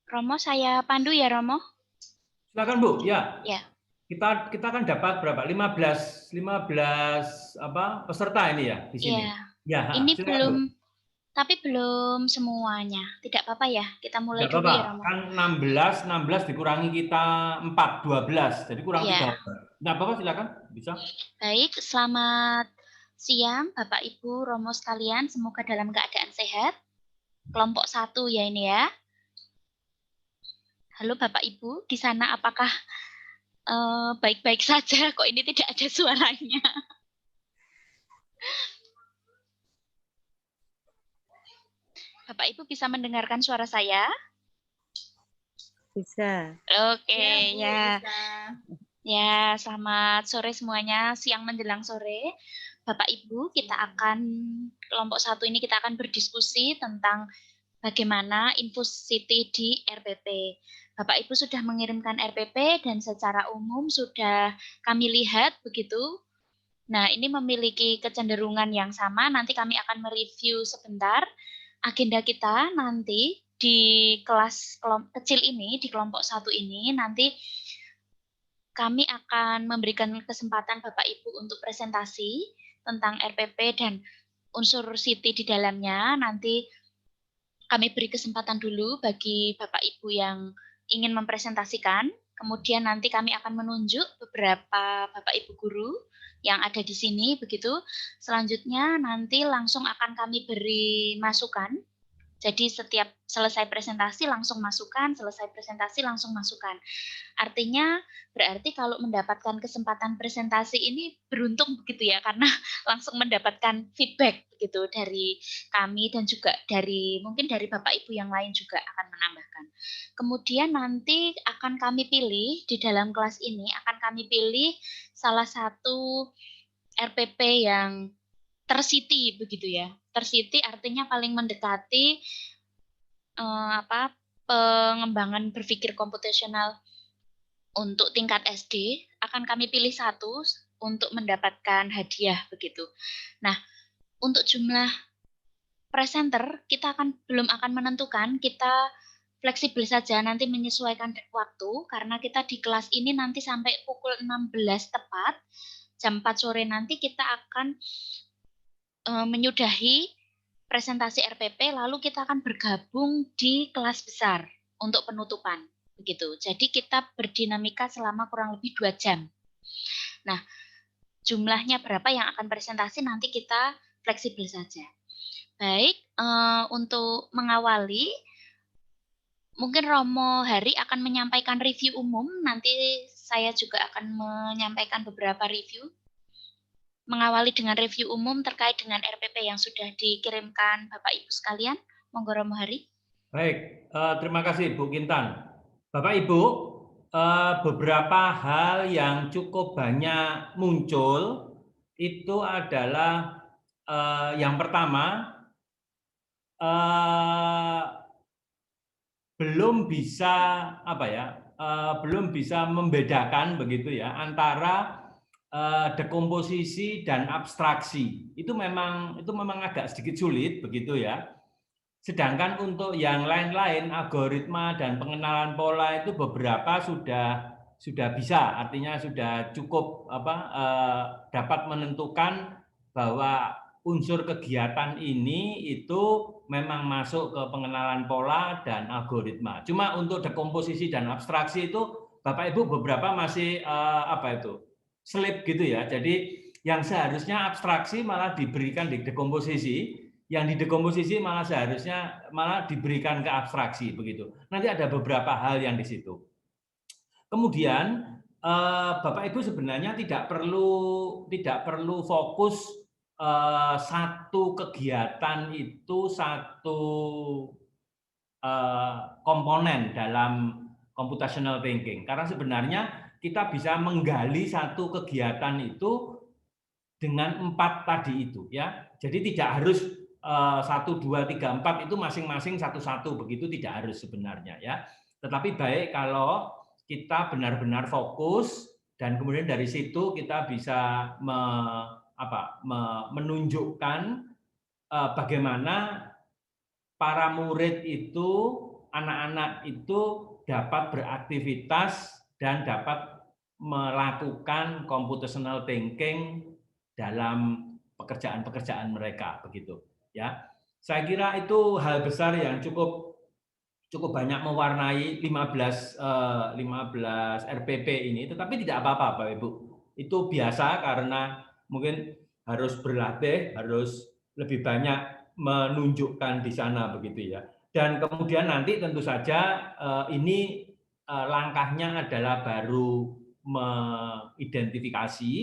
Romo, saya pandu ya, Romo? Silakan Bu, ya. Ya. Kita kan dapat berapa? 15 apa peserta ini ya di sini. Ya. Ya, Ini silakan belum, Bu. tapi belum semuanya. Tidak apa-apa ya, kita mulai Tidak dulu apa-apa. ya, Romo. Kan 16 dikurangi kita 4, 12. Jadi kurang Ya. 3. Nggak apa-apa, silakan. Bisa. Baik, selamat siang Bapak Ibu Romo sekalian, semoga dalam keadaan sehat. Kelompok 1 ya ini ya. Halo Bapak Ibu, di sana apakah baik-baik saja? Kok ini tidak ada suaranya? Bapak Ibu bisa mendengarkan suara saya? Bisa. Oke, ya. Bisa. Ya, selamat sore semuanya, siang menjelang sore. Bapak Ibu, kita akan, kelompok 1 ini kita akan berdiskusi tentang bagaimana Infus City di RPP. Bapak Ibu sudah mengirimkan RPP dan secara umum sudah kami lihat begitu. Nah, ini memiliki kecenderungan yang sama, nanti kami akan mereview sebentar. Agenda kita nanti di kelas kecil ini, di kelompok 1 ini, nanti kami akan memberikan kesempatan Bapak Ibu untuk presentasi tentang RPP dan unsur City di dalamnya. Nanti kami beri kesempatan dulu bagi Bapak Ibu yang ingin mempresentasikan. Kemudian nanti kami akan menunjuk beberapa Bapak Ibu guru yang ada di sini begitu. Selanjutnya nanti langsung akan kami beri masukan. Jadi setiap selesai presentasi langsung masukan, selesai presentasi langsung masukan. Artinya berarti kalau mendapatkan kesempatan presentasi ini beruntung begitu ya, karena langsung mendapatkan feedback begitu dari kami dan juga dari mungkin dari Bapak Ibu yang lain juga akan menambahkan. Kemudian nanti akan kami pilih di dalam kelas ini akan kami pilih salah satu RPP yang tersiti begitu ya. Tersiti artinya paling mendekati pengembangan berpikir komputasional untuk tingkat SD. Akan kami pilih satu untuk mendapatkan hadiah begitu. Nah, untuk jumlah presenter kita belum akan menentukan, kita fleksibel saja nanti menyesuaikan waktu karena kita di kelas ini nanti sampai pukul 16 tepat. Jam 4 sore nanti kita akan menyudahi presentasi RPP, lalu kita akan bergabung di kelas besar untuk penutupan. Begitu. Jadi kita berdinamika selama kurang lebih 2 jam. Nah, jumlahnya berapa yang akan presentasi nanti kita fleksibel saja. Baik, untuk mengawali, mungkin Romo Hari akan menyampaikan review umum, nanti saya juga akan menyampaikan beberapa review. Mengawali dengan review umum terkait dengan RPP yang sudah dikirimkan Bapak Ibu sekalian. Monggo Romo Hari. Baik, terima kasih Bu Kintan. Bapak Ibu, beberapa hal yang cukup banyak muncul itu adalah yang pertama, belum bisa belum bisa membedakan begitu ya antara dekomposisi dan abstraksi. Itu memang agak sedikit sulit begitu ya. Sedangkan untuk yang lain-lain, algoritma dan pengenalan pola itu beberapa sudah bisa, artinya sudah cukup dapat menentukan bahwa unsur kegiatan ini itu memang masuk ke pengenalan pola dan algoritma. Cuma untuk dekomposisi dan abstraksi itu Bapak Ibu beberapa masih apa itu? Slip gitu ya. Jadi yang seharusnya abstraksi malah diberikan di dekomposisi, yang didekomposisi malah seharusnya malah diberikan ke abstraksi begitu. Nanti ada beberapa hal yang di situ. Kemudian Bapak Ibu sebenarnya tidak perlu fokus satu kegiatan itu satu komponen dalam computational thinking. Karena sebenarnya kita bisa menggali satu kegiatan itu dengan 4 tadi itu ya. Jadi tidak harus 1, 2, 3, 4 itu masing-masing satu-satu begitu, tidak harus sebenarnya ya. Tetapi baik kalau kita benar-benar fokus dan kemudian dari situ kita bisa menunjukkan bagaimana para murid itu, anak-anak itu dapat beraktivitas dan dapat melakukan computational thinking dalam pekerjaan-pekerjaan mereka begitu ya. Saya kira itu hal besar yang cukup banyak mewarnai 15 RPP ini, tetapi tidak apa-apa Bapak Ibu. Itu biasa karena mungkin harus berlatih, harus lebih banyak menunjukkan di sana begitu ya. Dan kemudian nanti tentu saja ini langkahnya adalah baru mengidentifikasi.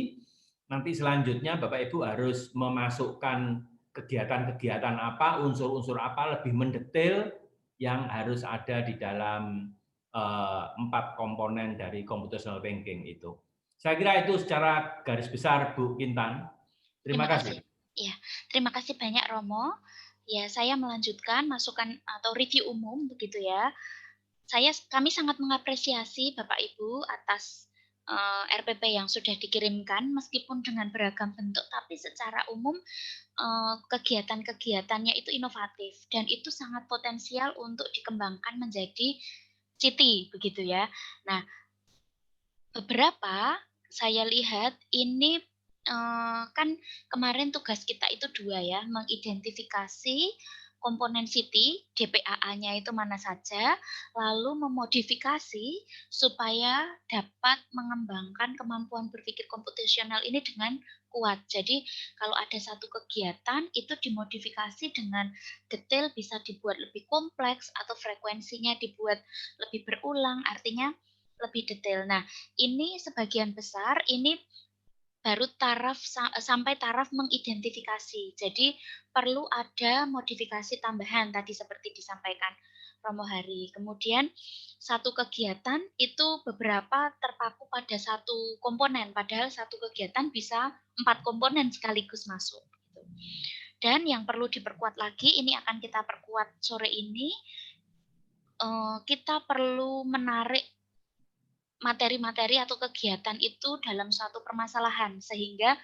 Nanti selanjutnya Bapak Ibu harus memasukkan kegiatan-kegiatan apa, unsur-unsur apa lebih mendetail yang harus ada di dalam 4 komponen dari computational thinking itu. Saya kira itu secara garis besar Bu Kintan. Terima Terima kasih. kasih. Ya, terima kasih banyak Romo. Ya, saya melanjutkan masukan atau review umum begitu ya. Kami sangat mengapresiasi Bapak Ibu atas RPP yang sudah dikirimkan meskipun dengan beragam bentuk, tapi secara umum kegiatan-kegiatannya itu inovatif dan itu sangat potensial untuk dikembangkan menjadi citi begitu ya. Nah, beberapa saya lihat ini kan kemarin tugas kita itu 2 ya, mengidentifikasi komponen city, DPAA-nya itu mana saja, lalu memodifikasi supaya dapat mengembangkan kemampuan berpikir komputasional ini dengan kuat. Jadi kalau ada satu kegiatan itu dimodifikasi dengan detail bisa dibuat lebih kompleks atau frekuensinya dibuat lebih berulang, artinya lebih detail. Nah, ini sebagian besar ini baru sampai taraf mengidentifikasi. Jadi perlu ada modifikasi tambahan tadi seperti disampaikan Romo Hari. Kemudian satu kegiatan itu beberapa terpaku pada satu komponen, padahal satu kegiatan bisa 4 komponen sekaligus masuk. Gitu. Dan yang perlu diperkuat lagi, ini akan kita perkuat sore ini, kita perlu menarik materi-materi atau kegiatan itu dalam suatu permasalahan sehingga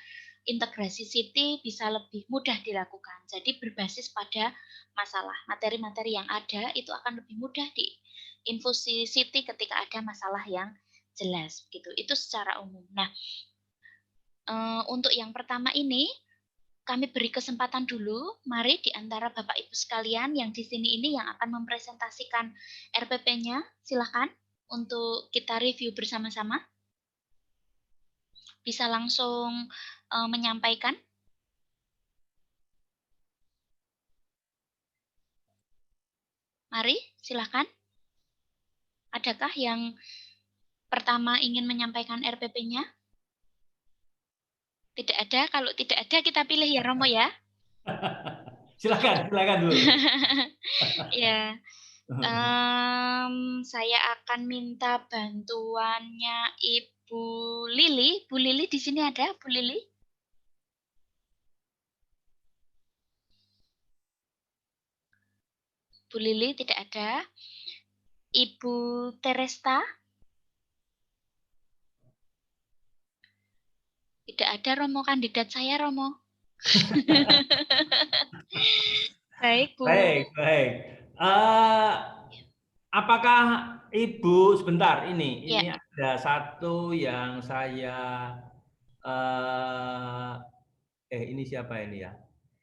integrasi city bisa lebih mudah dilakukan. Jadi berbasis pada masalah. Materi-materi yang ada itu akan lebih mudah diinfusi city ketika ada masalah yang jelas gitu. Itu secara umum. Nah, untuk yang pertama ini kami beri kesempatan dulu. Mari di antara Bapak Ibu sekalian yang di sini ini yang akan mempresentasikan RPP-nya, silakan untuk kita review bersama-sama. Bisa langsung menyampaikan. Mari, silakan. Adakah yang pertama ingin menyampaikan RPP-nya? Tidak ada. Kalau tidak ada, kita pilih ya, Romo ya. Silakan dulu. Ya. Saya akan minta bantuannya Ibu Lili. Bu Lili di sini ada, Bu Lili? Bu Lili tidak ada. Ibu Teresta? Tidak ada, Romo. Kandidat saya, Romo. Baik, Bu. Baik. Apakah Ibu sebentar ini Ya. ada satu yang saya ini siapa ini ya?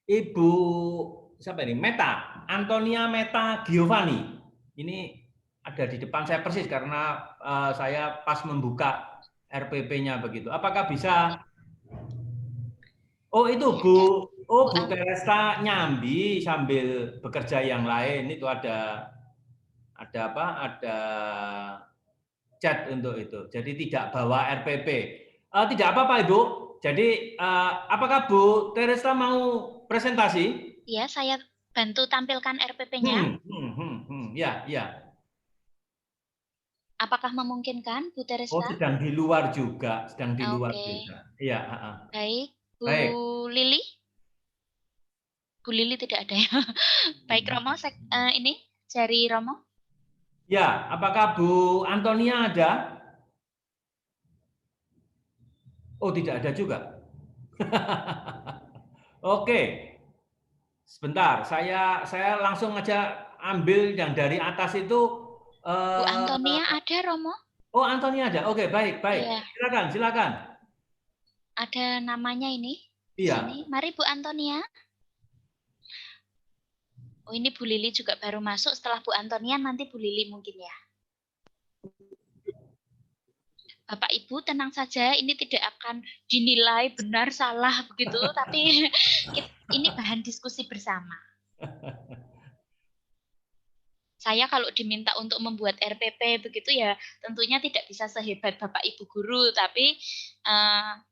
Ibu siapa ini? Antonia Meta Giovanni. Ini ada di depan saya persis karena saya pas membuka RPP-nya begitu. Apakah bisa? Oh itu Ya, ada Bu Bu Teresa nyambi sambil bekerja yang lain. Itu ada apa? Ada chat untuk itu. Jadi tidak bawa RPP. Tidak apa-apa Ibu. Jadi apakah Bu Teresa mau presentasi? Ya, saya bantu tampilkan RPP-nya. Ya, ya. Apakah memungkinkan, Bu Oh, Teresa? sedang di luar juga, sedang di luar Oke, juga. Iya, baik. Bu baik. Lili? Bu Lili tidak ada ya. Baik, Romo, ini dari Romo. Ya, apakah Bu Antonia ada? Oh, tidak ada juga. Oke, sebentar. Saya langsung aja ambil yang dari atas itu. Bu Eh, Antonia ada, Romo? oh, Antonia ada. Oke, baik, baik. Iya, Silakan, silakan. ada namanya ini di sini. Iya. Mari Bu Antonia. Oh, ini Bu Lili juga baru masuk. Setelah Bu Antonia nanti Bu Lili mungkin ya. Bapak Ibu tenang saja, ini tidak akan dinilai benar salah begitu, tapi ini bahan diskusi bersama. Saya kalau diminta untuk membuat RPP begitu ya tentunya tidak bisa sehebat Bapak Ibu guru, tapi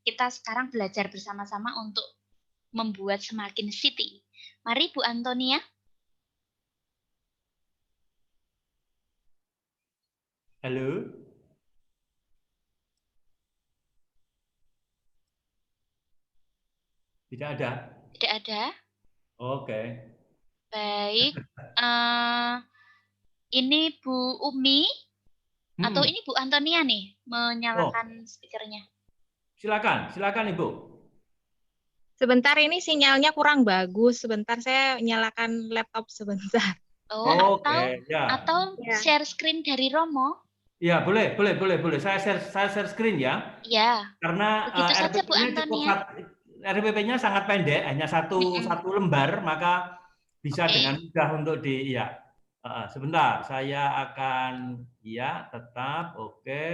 kita sekarang belajar bersama-sama untuk membuat semakin city. Mari Bu Antonia. Halo. Tidak ada. Tidak ada. Oke. Baik. Ini Bu Umi atau ini Bu Antonia nih Oh, menyalakan speakernya. silakan, silakan Ibu. Sebentar, ini sinyalnya kurang bagus. Sebentar, saya nyalakan laptop sebentar. Oh, Oke, ya. atau Ya. share screen dari Romo. Ya, boleh. Saya share screen ya. Ya, Karena begitu saja Bu Antonia. RPP-nya sangat pendek, hanya satu lembar, maka bisa Oke. dengan mudah untuk ya. Sebentar, saya akan ya tetap oke.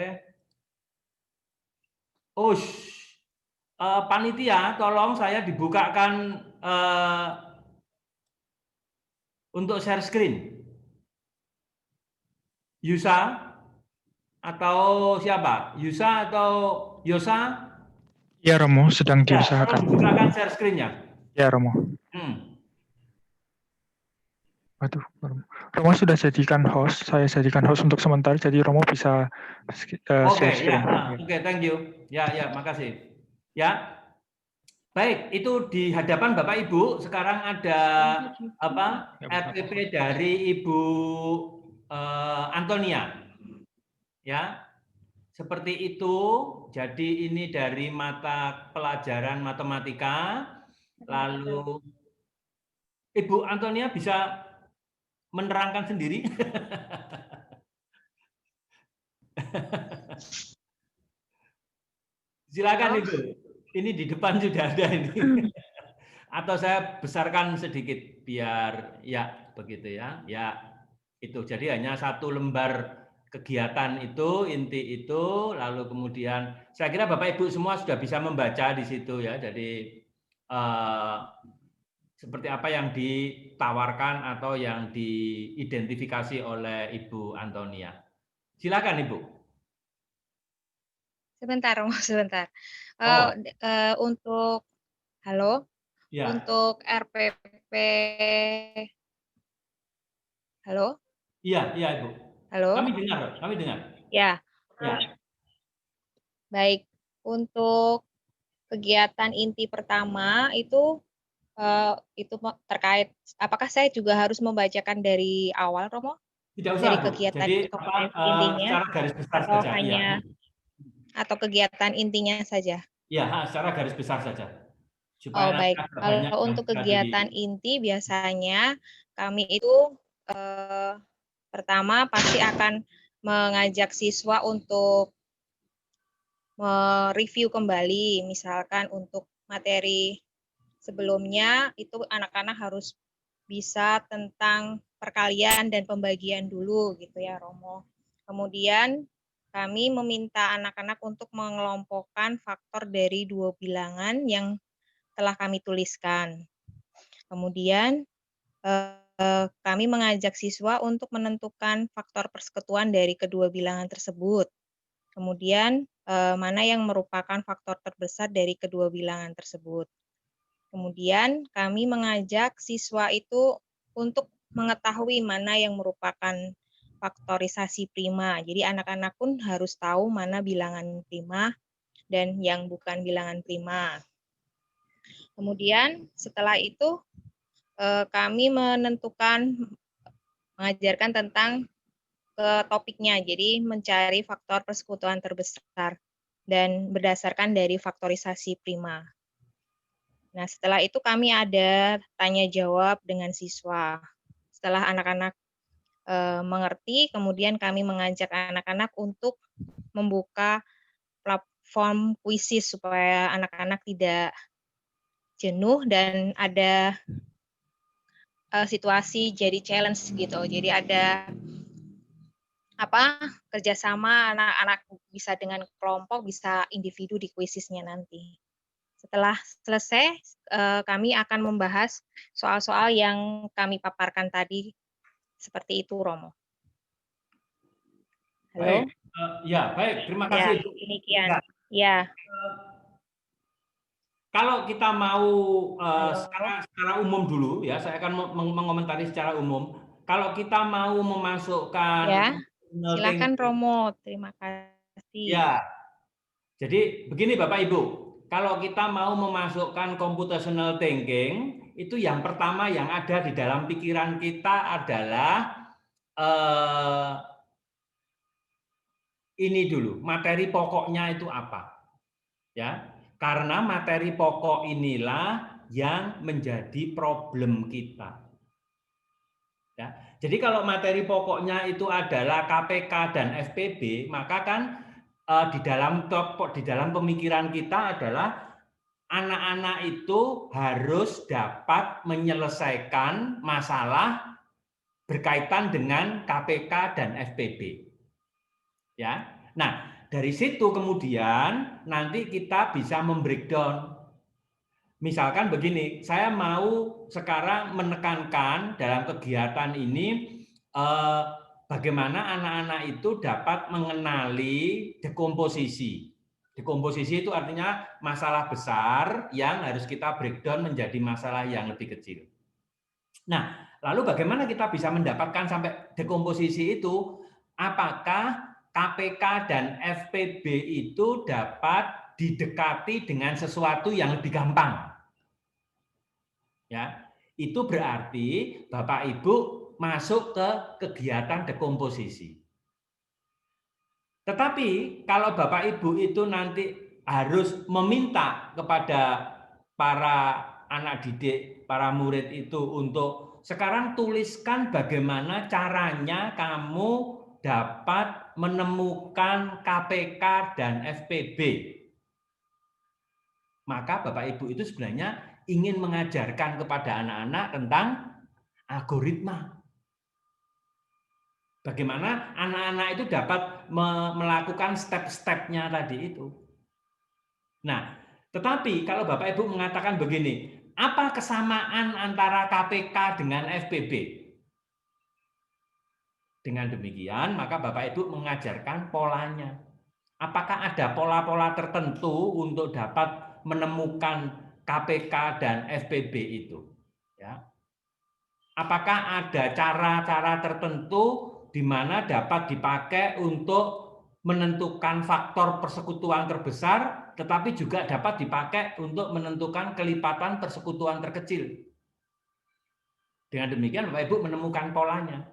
Panitia, tolong saya dibukakan untuk share screen. Yusa atau siapa? Yusa atau Yosa? Ya, Romo, sedang Ya, diusahakan. tolong bukakan share screen-nya. Ya, Romo. Waduh, Romo sudah jadikan host. Saya jadikan host untuk sementara, jadi Romo bisa share screen. Oke, thank you. Ya, makasih. Ya, baik. Itu di hadapan Bapak Ibu. Sekarang ada RPP dari Ibu Antonia. Ya, seperti itu. Jadi ini dari mata pelajaran matematika. Lalu Ibu Antonia bisa menerangkan sendiri. Silakan Ibu. Ini di depan sudah ada ini. Atau saya besarkan sedikit biar ya begitu ya. Ya, itu. Jadi hanya satu lembar kegiatan itu, inti itu, lalu kemudian saya kira Bapak Ibu semua sudah bisa membaca di situ ya. Jadi seperti apa yang ditawarkan atau yang diidentifikasi oleh Ibu Antonia. Silakan Ibu. Sebentar, Romo, sebentar. Untuk halo, ya. Untuk RPP, halo. Iya, Ibu. Halo. Kami dengar. Ya. Baik. Untuk kegiatan inti pertama itu terkait. Apakah saya juga harus membacakan dari awal, Romo? Tidak usah, dari Bu. kegiatan Jadi intinya secara garis besar atau saja. hanya atau kegiatan intinya saja? Iya, secara garis besar saja. Supaya baik. Kalau untuk kegiatan inti biasanya kami itu pertama pasti akan mengajak siswa untuk mereview kembali, misalkan untuk materi sebelumnya itu anak-anak harus bisa tentang perkalian dan pembagian dulu gitu ya, Romo. Kemudian kami meminta anak-anak untuk mengelompokkan faktor dari 2 bilangan yang telah kami tuliskan. Kemudian, kami mengajak siswa untuk menentukan faktor persekutuan dari kedua bilangan tersebut. Kemudian, mana yang merupakan faktor terbesar dari kedua bilangan tersebut. Kemudian, kami mengajak siswa itu untuk mengetahui mana yang merupakan faktorisasi prima. Jadi anak-anak pun harus tahu mana bilangan prima dan yang bukan bilangan prima. Kemudian setelah itu kami mengajarkan tentang topiknya. Jadi mencari faktor persekutuan terbesar dan berdasarkan dari faktorisasi prima. Nah, setelah itu kami ada tanya jawab dengan siswa. Setelah anak-anak mengerti, kemudian kami mengajak anak-anak untuk membuka platform kuisis supaya anak-anak tidak jenuh dan ada situasi jadi challenge gitu. Jadi ada kerjasama anak-anak bisa dengan kelompok, bisa individu di kuisisnya nanti. Setelah selesai, kami akan membahas soal-soal yang kami paparkan tadi. Seperti itu, Romo. Halo? Baik, ya baik, terima Ya, kasih. demikian. Ya. Ya. Kalau kita mau Halo. secara umum dulu ya, saya akan mengomentari secara umum. Kalau kita mau memasukkan Ya, silakan Romo. Terima kasih. Ya, jadi begini Bapak Ibu, kalau kita mau memasukkan computational thinking, itu yang pertama yang ada di dalam pikiran kita adalah ini dulu, materi pokoknya itu apa? Ya, karena materi pokok inilah yang menjadi problem kita. Ya, jadi kalau materi pokoknya itu adalah KPK dan FPB, maka kan di dalam pemikiran kita adalah anak-anak itu harus dapat menyelesaikan masalah berkaitan dengan KPK dan FPB. Ya. Nah, dari situ kemudian nanti kita bisa membreakdown. Misalkan begini, saya mau sekarang menekankan dalam kegiatan ini bagaimana anak-anak itu dapat mengenali dekomposisi. Dekomposisi itu artinya masalah besar yang harus kita breakdown menjadi masalah yang lebih kecil. Nah, lalu bagaimana kita bisa mendapatkan sampai dekomposisi itu? Apakah KPK dan FPB itu dapat didekati dengan sesuatu yang lebih gampang? Ya, itu berarti Bapak Ibu masuk ke kegiatan dekomposisi. Tetapi kalau Bapak Ibu itu nanti harus meminta kepada para anak didik, para murid itu untuk sekarang tuliskan bagaimana caranya kamu dapat menemukan KPK dan FPB. Maka Bapak Ibu itu sebenarnya ingin mengajarkan kepada anak-anak tentang algoritma. Bagaimana anak-anak itu dapat melakukan step-stepnya tadi itu. Nah, tetapi kalau Bapak Ibu mengatakan begini, apa kesamaan antara KPK dengan FPB? Dengan demikian, maka Bapak Ibu mengajarkan polanya. Apakah ada pola-pola tertentu untuk dapat menemukan KPK dan FPB itu? Ya. Apakah ada cara-cara tertentu di mana dapat dipakai untuk menentukan faktor persekutuan terbesar, tetapi juga dapat dipakai untuk menentukan kelipatan persekutuan terkecil? Dengan demikian Bapak Ibu menemukan polanya.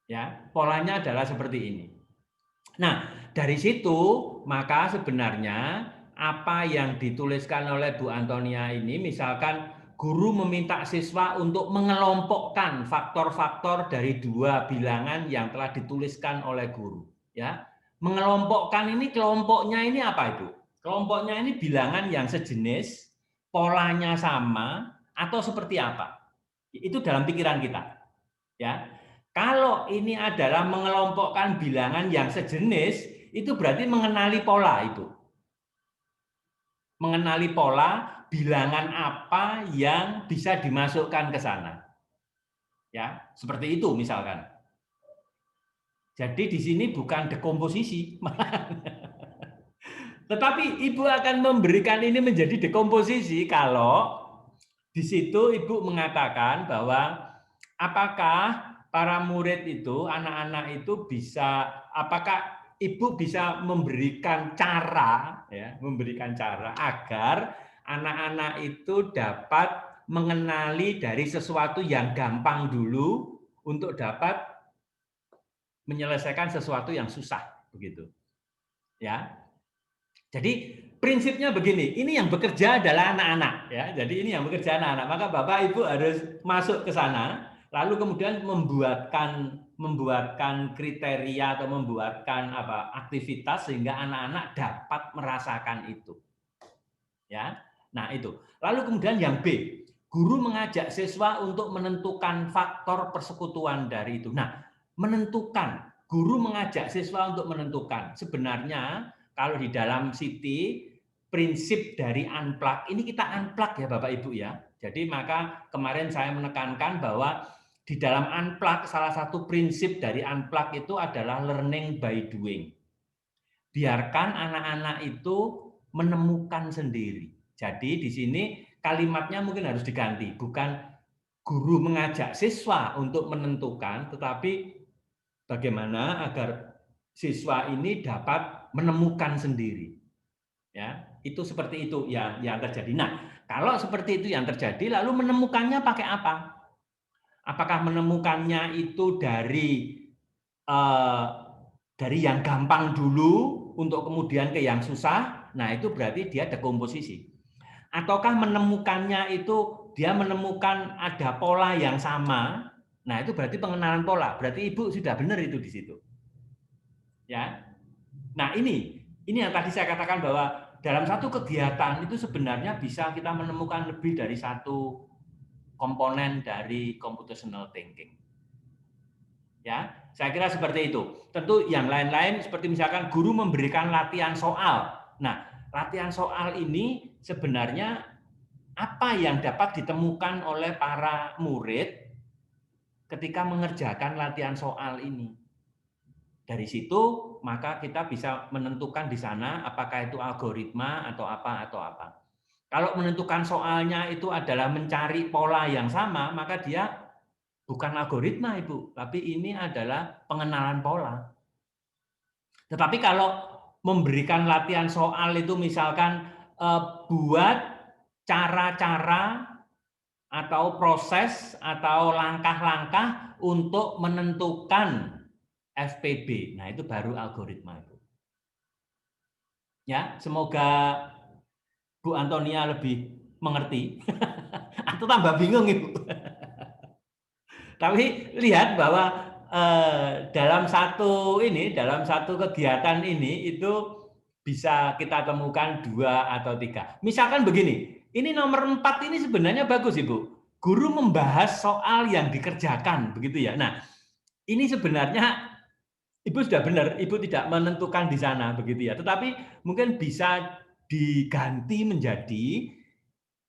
Ya, polanya adalah seperti ini. Nah, dari situ maka sebenarnya apa yang dituliskan oleh Bu Antonia ini, misalkan guru meminta siswa untuk mengelompokkan faktor-faktor dari dua bilangan yang telah dituliskan oleh guru. Ya, mengelompokkan ini, kelompoknya ini apa Ibu? Kelompoknya ini bilangan yang sejenis, polanya sama, atau seperti apa? Itu dalam pikiran kita. Ya, Kalau ini adalah mengelompokkan bilangan yang sejenis, itu berarti mengenali pola, Ibu. Mengenali pola bilangan apa yang bisa dimasukkan ke sana. Ya, seperti itu misalkan. Jadi di sini bukan dekomposisi, tetapi Ibu akan memberikan ini menjadi dekomposisi kalau di situ Ibu mengatakan bahwa apakah para murid itu, anak-anak itu bisa, apakah Ibu bisa memberikan cara, ya, memberikan cara agar anak-anak itu dapat mengenali dari sesuatu yang gampang dulu untuk dapat menyelesaikan sesuatu yang susah, begitu. Ya. Jadi prinsipnya begini, ini yang bekerja adalah anak-anak, ya. Jadi ini yang bekerja anak-anak. Maka Bapak Ibu harus masuk ke sana, lalu kemudian membuatkan kriteria atau membuatkan aktivitas sehingga anak-anak dapat merasakan itu. Ya. Nah, itu. Lalu kemudian yang B, guru mengajak siswa untuk menentukan faktor persekutuan dari itu. Nah, menentukan, guru mengajak siswa untuk menentukan. Sebenarnya kalau di dalam City, prinsip dari unplug, ini kita unplug ya Bapak Ibu ya. Jadi maka kemarin saya menekankan bahwa di dalam unplug, salah satu prinsip dari unplug itu adalah learning by doing. Biarkan anak-anak itu menemukan sendiri. Jadi di sini kalimatnya mungkin harus diganti. Bukan guru mengajak siswa untuk menentukan, tetapi bagaimana agar siswa ini dapat menemukan sendiri. Ya, itu seperti itu yang terjadi. Nah, kalau seperti itu yang terjadi, lalu menemukannya pakai apa? Apakah menemukannya itu dari yang gampang dulu untuk kemudian ke yang susah? Nah, itu berarti dia dekomposisi. Ataukah menemukannya itu dia menemukan ada pola yang sama? Nah, itu berarti pengenalan pola. Berarti Ibu sudah benar itu di situ. Ya. Nah, ini yang tadi saya katakan bahwa dalam satu kegiatan itu sebenarnya bisa kita menemukan lebih dari satu komponen dari computational thinking. Ya, saya kira seperti itu. Tentu yang lain-lain seperti misalkan guru memberikan latihan soal. Nah, latihan soal ini sebenarnya apa yang dapat ditemukan oleh para murid ketika mengerjakan latihan soal ini. Dari situ maka kita bisa menentukan di sana apakah itu algoritma atau apa. Kalau menentukan soalnya itu adalah mencari pola yang sama, maka dia bukan algoritma, Ibu, tapi ini adalah pengenalan pola. Tetapi kalau memberikan latihan soal itu misalkan buat cara-cara atau proses atau langkah-langkah untuk menentukan FPB. Nah, itu baru algoritma itu. Ya, semoga Bu Antonia lebih mengerti atau tambah bingung, Ibu. Tapi lihat bahwa dalam satu kegiatan ini itu bisa kita temukan 2 atau 3. Misalkan begini, ini nomor 4 ini sebenarnya bagus, Ibu. Guru membahas soal yang dikerjakan, begitu ya. Nah, ini sebenarnya Ibu sudah benar, Ibu tidak menentukan di sana, begitu ya. Tetapi mungkin bisa diganti menjadi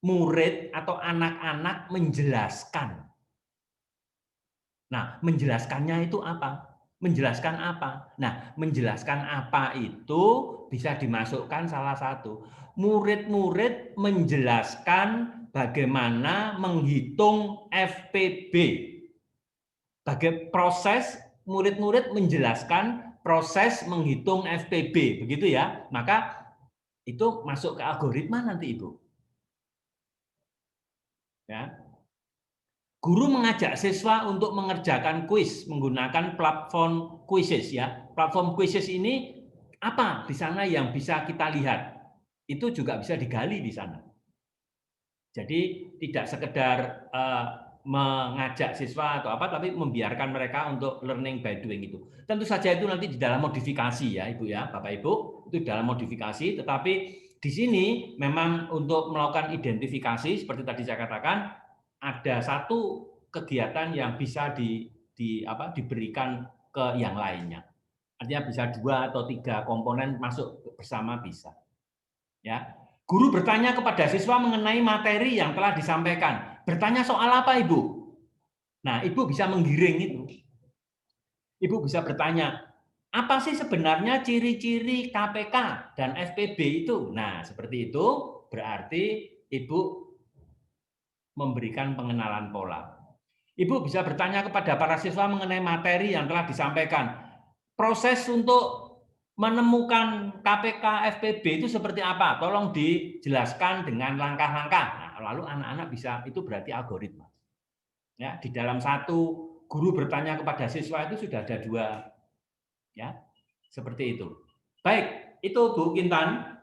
murid atau anak-anak menjelaskan. Nah, menjelaskannya itu apa? Menjelaskan apa? Nah, menjelaskan apa itu bisa dimasukkan salah satu. Murid-murid menjelaskan bagaimana menghitung FPB. Bagai proses, murid-murid menjelaskan proses menghitung FPB, begitu ya. Maka itu masuk ke algoritma nanti, Ibu. Ya. Guru mengajak siswa untuk mengerjakan kuis menggunakan platform Quizizz ya. Platform Quizizz ini apa di sana yang bisa kita lihat? Itu juga bisa digali di sana. Jadi tidak sekedar mengajak siswa atau apa, tapi membiarkan mereka untuk learning by doing itu. Tentu saja itu nanti di dalam modifikasi ya, Ibu ya, Bapak Ibu, itu dalam modifikasi. Tetapi di sini memang untuk melakukan identifikasi seperti tadi saya katakan, ada satu kegiatan yang bisa diberikan ke yang lainnya. Artinya bisa 2 atau 3 komponen masuk bersama bisa. Ya. Guru bertanya kepada siswa mengenai materi yang telah disampaikan. Bertanya soal apa, Ibu? Nah, Ibu bisa menggiring itu. Ibu bisa bertanya, apa sih sebenarnya ciri-ciri KPK dan FPB itu? Nah, seperti itu berarti Ibu memberikan pengenalan pola. Ibu bisa bertanya kepada para siswa mengenai materi yang telah disampaikan. Proses untuk menemukan KPK FPB itu seperti apa? Tolong dijelaskan dengan langkah-langkah. Nah, lalu anak-anak bisa, itu berarti algoritma. Ya, di dalam satu guru bertanya kepada siswa itu sudah ada 2. Ya, seperti itu. Baik, itu Bu Kintan.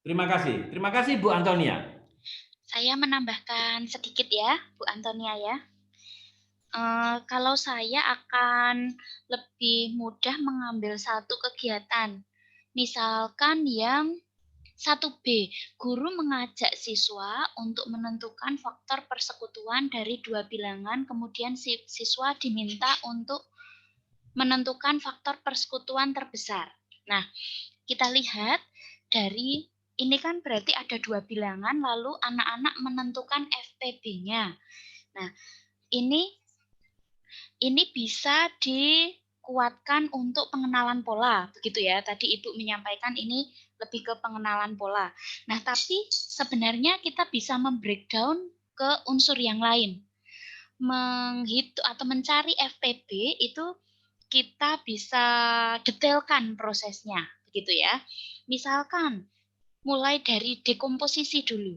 Terima kasih. Terima kasih Bu Antonia. Saya menambahkan sedikit ya, Bu Antonia ya. Kalau saya akan lebih mudah mengambil satu kegiatan. Misalkan yang 1B, guru mengajak siswa untuk menentukan faktor persekutuan dari 2 bilangan, kemudian siswa diminta untuk menentukan faktor persekutuan terbesar. Nah, kita lihat dari ini kan berarti ada 2 bilangan, lalu anak-anak menentukan FPB-nya. Nah, ini bisa dikuatkan untuk pengenalan pola, begitu ya. Tadi Ibu menyampaikan ini lebih ke pengenalan pola. Nah, tapi sebenarnya kita bisa membreakdown ke unsur yang lain. Menghitung atau mencari FPB itu kita bisa detailkan prosesnya, begitu ya. Misalkan mulai dari dekomposisi dulu.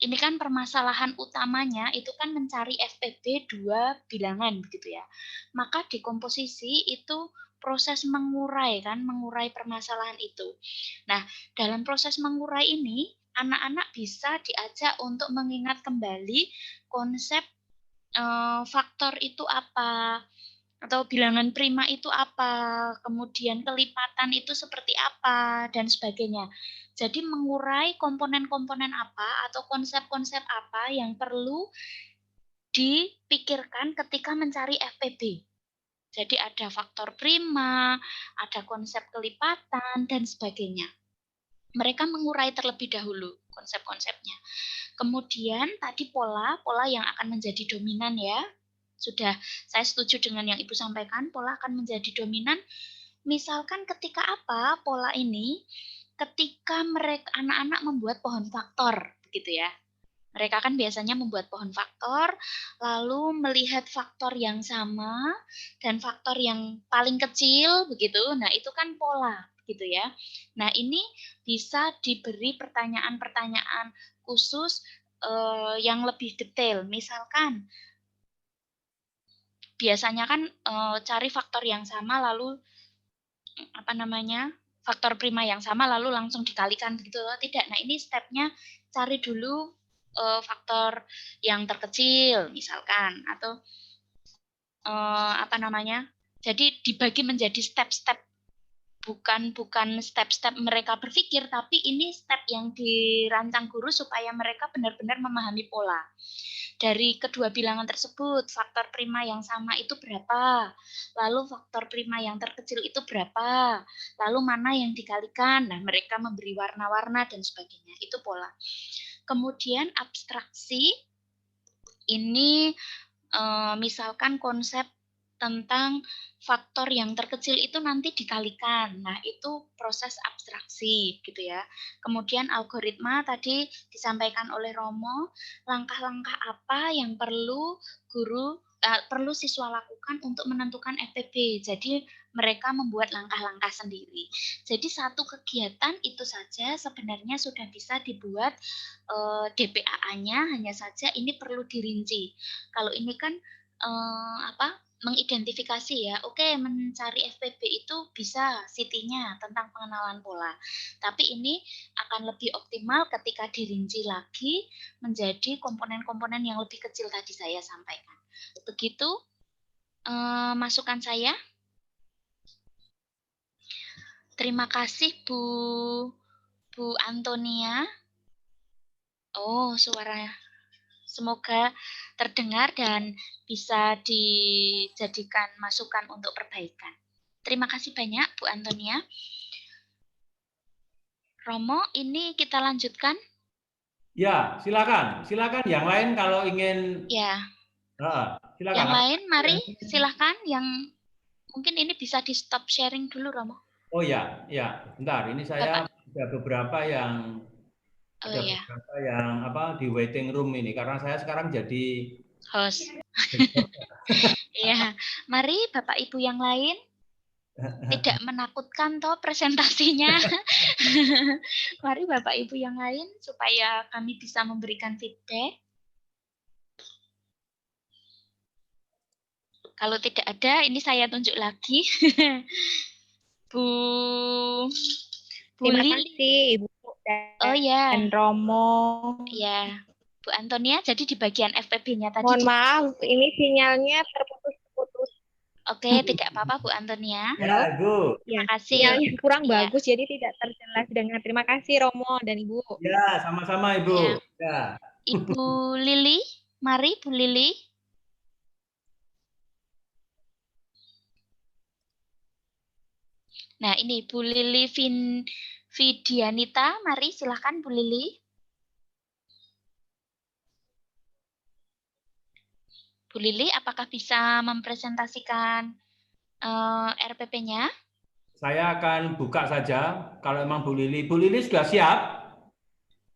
Ini kan permasalahan utamanya itu kan mencari FPB 2 bilangan begitu ya. Maka dekomposisi itu proses mengurai permasalahan itu. Nah, dalam proses mengurai ini anak-anak bisa diajak untuk mengingat kembali konsep faktor itu apa, atau bilangan prima itu apa, kemudian kelipatan itu seperti apa, dan sebagainya. Jadi mengurai komponen-komponen apa atau konsep-konsep apa yang perlu dipikirkan ketika mencari FPB. Jadi ada faktor prima, ada konsep kelipatan, dan sebagainya. Mereka mengurai terlebih dahulu konsep-konsepnya. Kemudian tadi pola yang akan menjadi dominan ya. Sudah, saya setuju dengan yang Ibu sampaikan, pola akan menjadi dominan. Misalkan ketika apa pola ini? Ketika anak-anak membuat pohon faktor, begitu ya. Mereka kan biasanya membuat pohon faktor, lalu melihat faktor yang sama dan faktor yang paling kecil, begitu. Nah, itu kan pola, gitu ya. Nah, ini bisa diberi pertanyaan-pertanyaan khusus yang lebih detail. Misalkan, biasanya kan cari faktor yang sama lalu faktor prima yang sama lalu langsung dikalikan begitu. Tidak. Nah, ini stepnya cari dulu faktor yang terkecil misalkan, atau jadi dibagi menjadi step-step, bukan step-step mereka berpikir, tapi ini step yang dirancang guru supaya mereka benar-benar memahami pola. Dari kedua bilangan tersebut, faktor prima yang sama itu berapa? Lalu faktor prima yang terkecil itu berapa? Lalu mana yang dikalikan? Nah, mereka memberi warna-warna dan sebagainya. Itu pola. Kemudian abstraksi, ini misalkan konsep tentang faktor yang terkecil itu nanti dikalikan. Nah, itu proses abstraksi gitu ya. Kemudian algoritma tadi disampaikan oleh Romo, langkah-langkah apa yang perlu siswa lakukan untuk menentukan FPB. Jadi mereka membuat langkah-langkah sendiri. Jadi satu kegiatan itu saja sebenarnya sudah bisa dibuat DPAA-nya, hanya saja ini perlu dirinci. Kalau ini kan mengidentifikasi ya, oke, mencari FPB itu bisa CT-nya tentang pengenalan pola. Tapi ini akan lebih optimal ketika dirinci lagi menjadi komponen-komponen yang lebih kecil tadi saya sampaikan. Begitu masukan saya. Terima kasih Bu Antonia. Oh, Semoga terdengar dan bisa dijadikan masukan untuk perbaikan. Terima kasih banyak Bu Antonia. Romo, ini kita lanjutkan? Ya, silakan. Silakan yang lain kalau ingin. Ya. Silakan. Yang lain, mari silakan. Yang mungkin ini bisa di stop sharing dulu, Romo. Oh ya, ya. Bentar, ini saya ada beberapa yang beberapa yang di waiting room ini karena saya sekarang jadi host. Iya, mari Bapak Ibu yang lain. Tidak menakutkan toh presentasinya. Mari Bapak Ibu yang lain supaya kami bisa memberikan feedback. Kalau tidak ada, ini saya tunjuk lagi. Bu Terima Lili. kasih Ibu dan Romo. Ya, Bu Antonia, jadi di bagian FPB-nya tadi. Mohon maaf, ini sinyalnya terputus-putus. Oke, tidak apa-apa Bu Antonia. Ya, Bu. Terima kasih. Sinyalnya kurang bagus, jadi tidak terjelas dengar. Terima kasih Romo dan Ibu. Ya, sama-sama Ibu. Ya. Ibu Lili, mari Bu Lili. Nah, ini Bu Lili Vidianita, mari silahkan Bu Lili. Bu Lili, apakah bisa mempresentasikan RPP-nya? Saya akan buka saja. Kalau memang Bu Lili sudah siap.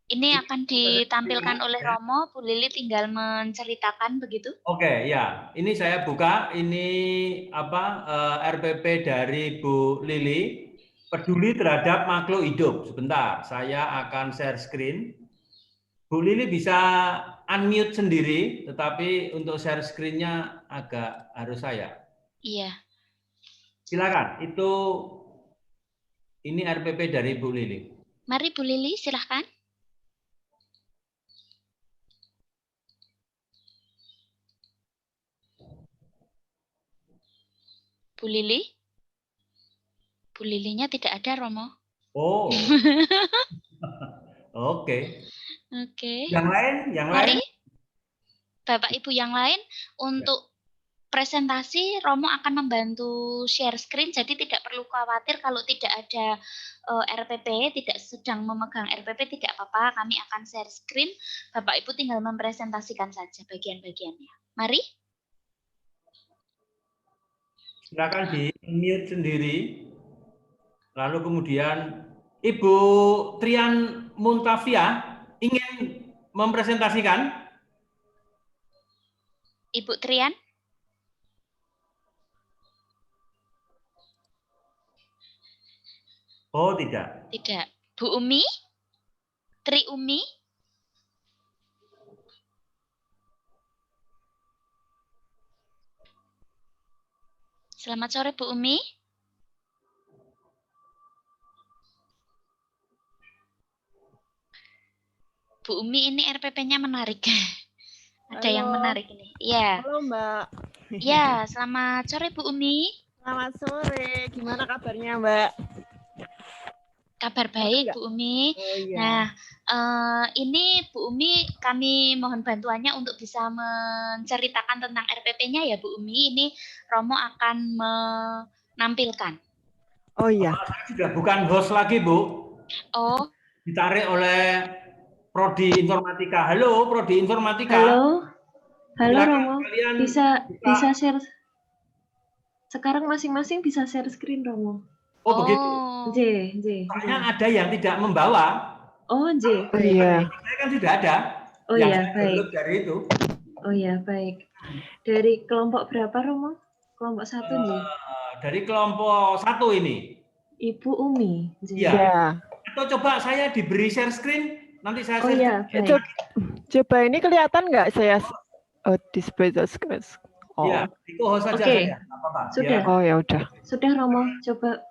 Ini akan ditampilkan oleh Romo. Bu Lili tinggal menceritakan begitu. Oke, ya. Ini saya buka. Ini RPP dari Bu Lili. Peduli terhadap makhluk hidup. Sebentar, saya akan share screen. Bu Lili bisa unmute sendiri, tetapi untuk share screen-nya agak harus saya. Iya. Silakan. Ini RPP dari Bu Lili. Mari Bu Lili, silahkan. Bu Lili? Bu Lilinya tidak ada, Romo. Oh. Oke. Oke. Yang lain? Mari, Bapak Ibu yang lain, untuk presentasi, Romo akan membantu share screen, jadi tidak perlu khawatir kalau tidak ada RPP, tidak sedang memegang RPP, tidak apa-apa, kami akan share screen, Bapak Ibu tinggal mempresentasikan saja bagian-bagiannya. Mari. Silakan di-mute sendiri. Lalu kemudian Ibu Trian Muntafia ingin mempresentasikan? Ibu Trian? Oh, tidak. Tidak. Bu Umi? Tri Umi? Selamat sore, Bu Umi. Bu Umi, ini RPP-nya menarik. Ada yang menarik ini. Iya. Halo, Mbak. Ya, selamat sore Bu Umi. Selamat sore. Gimana kabarnya, Mbak? Kabar baik, Bu Umi. Oh, iya. Nah, ini Bu Umi, kami mohon bantuannya untuk bisa menceritakan tentang RPP-nya ya, Bu Umi. Ini Romo akan menampilkan. Oh iya. Saya sudah bukan host lagi, Bu. Oh. Ditarik oleh Prodi Informatika. Halo, Prodi Informatika. Halo. Halo, silakan Romo. Bisa share. Sekarang masing-masing bisa share screen, Romo. Oh, begitu. J. Soalnya ada yang tidak membawa. Oh, J. Oh, iya. Saya kan sudah ada. Oh yang iya, baik. Dari itu. Oh iya, baik. Dari kelompok berapa, Romo? Kelompok 1, J. Dari kelompok 1 ini. Ibu Umi, J. Iya. Atau coba saya diberi share screen, nanti saya share. Oh iya, baik. Coba ini kelihatan nggak saya display the screen? Oh. Iya, itu host saja saya. Apa-apa. Sudah. Ya. Oh ya udah. Sudah, Romo. Coba.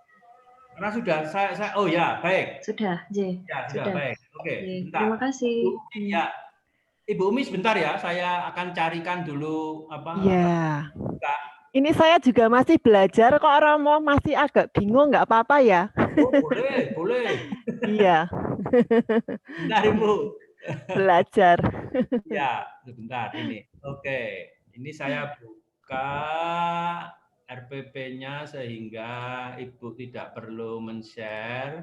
Karena sudah saya oh ya, baik. Sudah, J. Ya, sudah baik. Oke, terima kasih. Ya. Ibu Umi sebentar ya, saya akan carikan dulu Iya. Ini saya juga masih belajar kok, Romo, masih agak bingung, nggak apa-apa ya? Oh, boleh. Iya. Bentar, Ibu. Belajar. Ya, sebentar ini. Oke, ini saya buka RPP-nya sehingga Ibu tidak perlu men-share.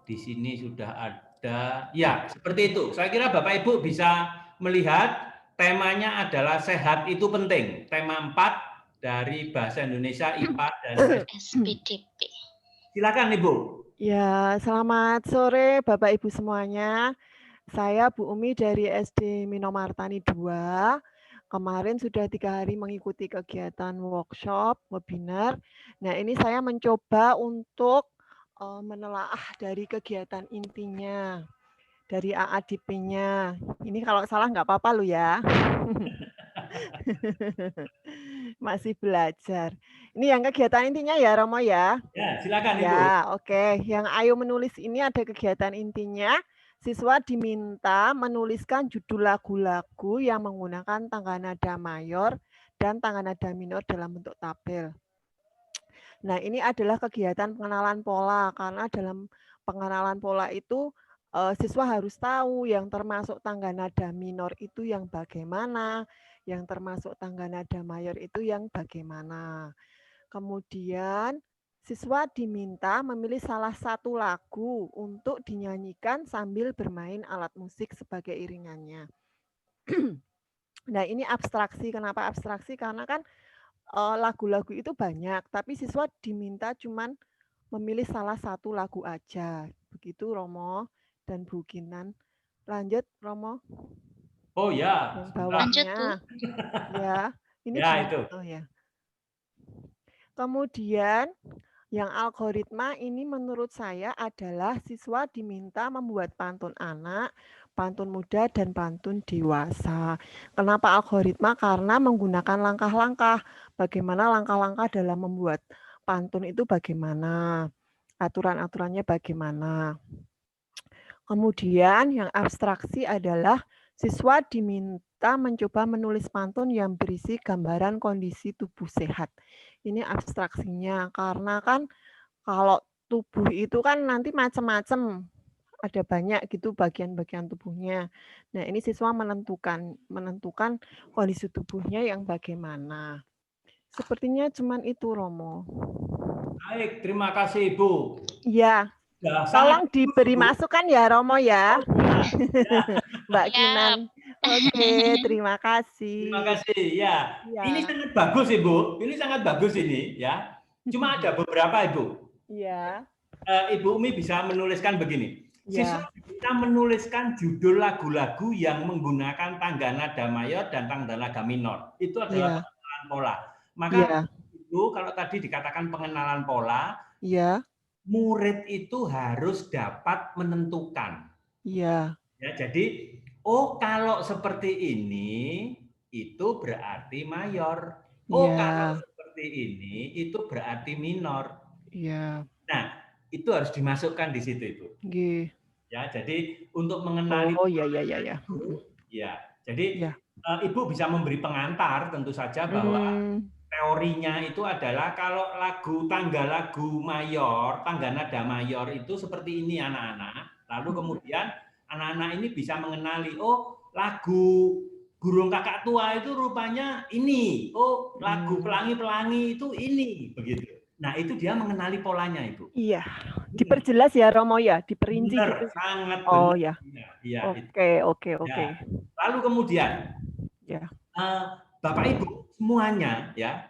Di sini sudah ada. Ya, seperti itu. Saya kira Bapak Ibu bisa melihat temanya adalah sehat itu penting. Tema 4 dari Bahasa Indonesia IPA dan SPDP. Silakan Ibu. Ya, selamat sore Bapak Ibu semuanya. Saya Bu Umi dari SD Minomartani 2. Kemarin sudah 3 hari mengikuti kegiatan workshop, webinar. Nah, ini saya mencoba untuk menelaah dari kegiatan intinya, dari AADP-nya. Ini kalau salah nggak apa-apa loh ya. Masih belajar. Ini yang kegiatan intinya ya, Romo ya? Ya, silakan Ibu. Ya, oke. Yang Ayo menulis ini ada kegiatan intinya. Siswa diminta menuliskan judul lagu-lagu yang menggunakan tangga nada mayor dan tangga nada minor dalam bentuk tabel. Nah, ini adalah kegiatan pengenalan pola, karena dalam pengenalan pola itu siswa harus tahu yang termasuk tangga nada minor itu yang bagaimana, yang termasuk tangga nada mayor itu yang bagaimana. Kemudian siswa diminta memilih salah satu lagu untuk dinyanyikan sambil bermain alat musik sebagai iringannya. Nah, ini abstraksi. Kenapa abstraksi? Karena kan lagu-lagu itu banyak, tapi siswa diminta cuman memilih salah satu lagu aja. Begitu Romo dan Bu Kinan. Lanjut Romo. Oh ya. Yang bawahnya. Ya, ini ya itu. Oh ya. Kemudian yang algoritma ini menurut saya adalah siswa diminta membuat pantun anak, pantun muda, dan pantun dewasa. Kenapa algoritma? Karena menggunakan langkah-langkah. Bagaimana langkah-langkah dalam membuat pantun itu bagaimana? Aturan-aturannya bagaimana? Kemudian yang abstraksi adalah siswa diminta mencoba menulis pantun yang berisi gambaran kondisi tubuh sehat. Ini abstraksinya, karena kan kalau tubuh itu kan nanti macam-macam, ada banyak gitu bagian-bagian tubuhnya. Nah, ini siswa menentukan kondisi tubuhnya yang bagaimana. Sepertinya cuman itu, Romo. Baik, terima kasih Ibu. Iya. Ya, tolong diberi masukan ya, Romo ya. Mbak Siap. Kinan. Oke, terima kasih. Terima kasih. Ya, ini sangat bagus Ibu. Ini sangat bagus ini ya. Cuma ada beberapa Ibu. Iya. Ibu Umi bisa menuliskan begini. Siswa kita menuliskan judul lagu-lagu yang menggunakan tangga nada mayor dan tangga nada minor. Itu adalah pengenalan pola. Maka Ibu kalau tadi dikatakan pengenalan pola, murid itu harus dapat menentukan. Iya. Ya, jadi kalau seperti ini itu berarti mayor. Kalau seperti ini itu berarti minor. Iya. Nah, itu harus dimasukkan di situ Ibu. Ya, jadi untuk mengenali ya. Jadi Ibu bisa memberi pengantar tentu saja bahwa teorinya itu adalah kalau tangga lagu mayor, tangga nada mayor itu seperti ini anak-anak. Lalu kemudian anak-anak ini bisa mengenali, lagu Burung Kakak Tua itu rupanya ini. Lagu Pelangi-Pelangi itu ini, begitu. Nah, itu dia mengenali polanya, Ibu. Iya. Diperjelas ya, Romo ya, diperinci benar, gitu. Sangat benar. Ya. Iya. Oke. Ya. Lalu kemudian Bapak Ibu semuanya ya,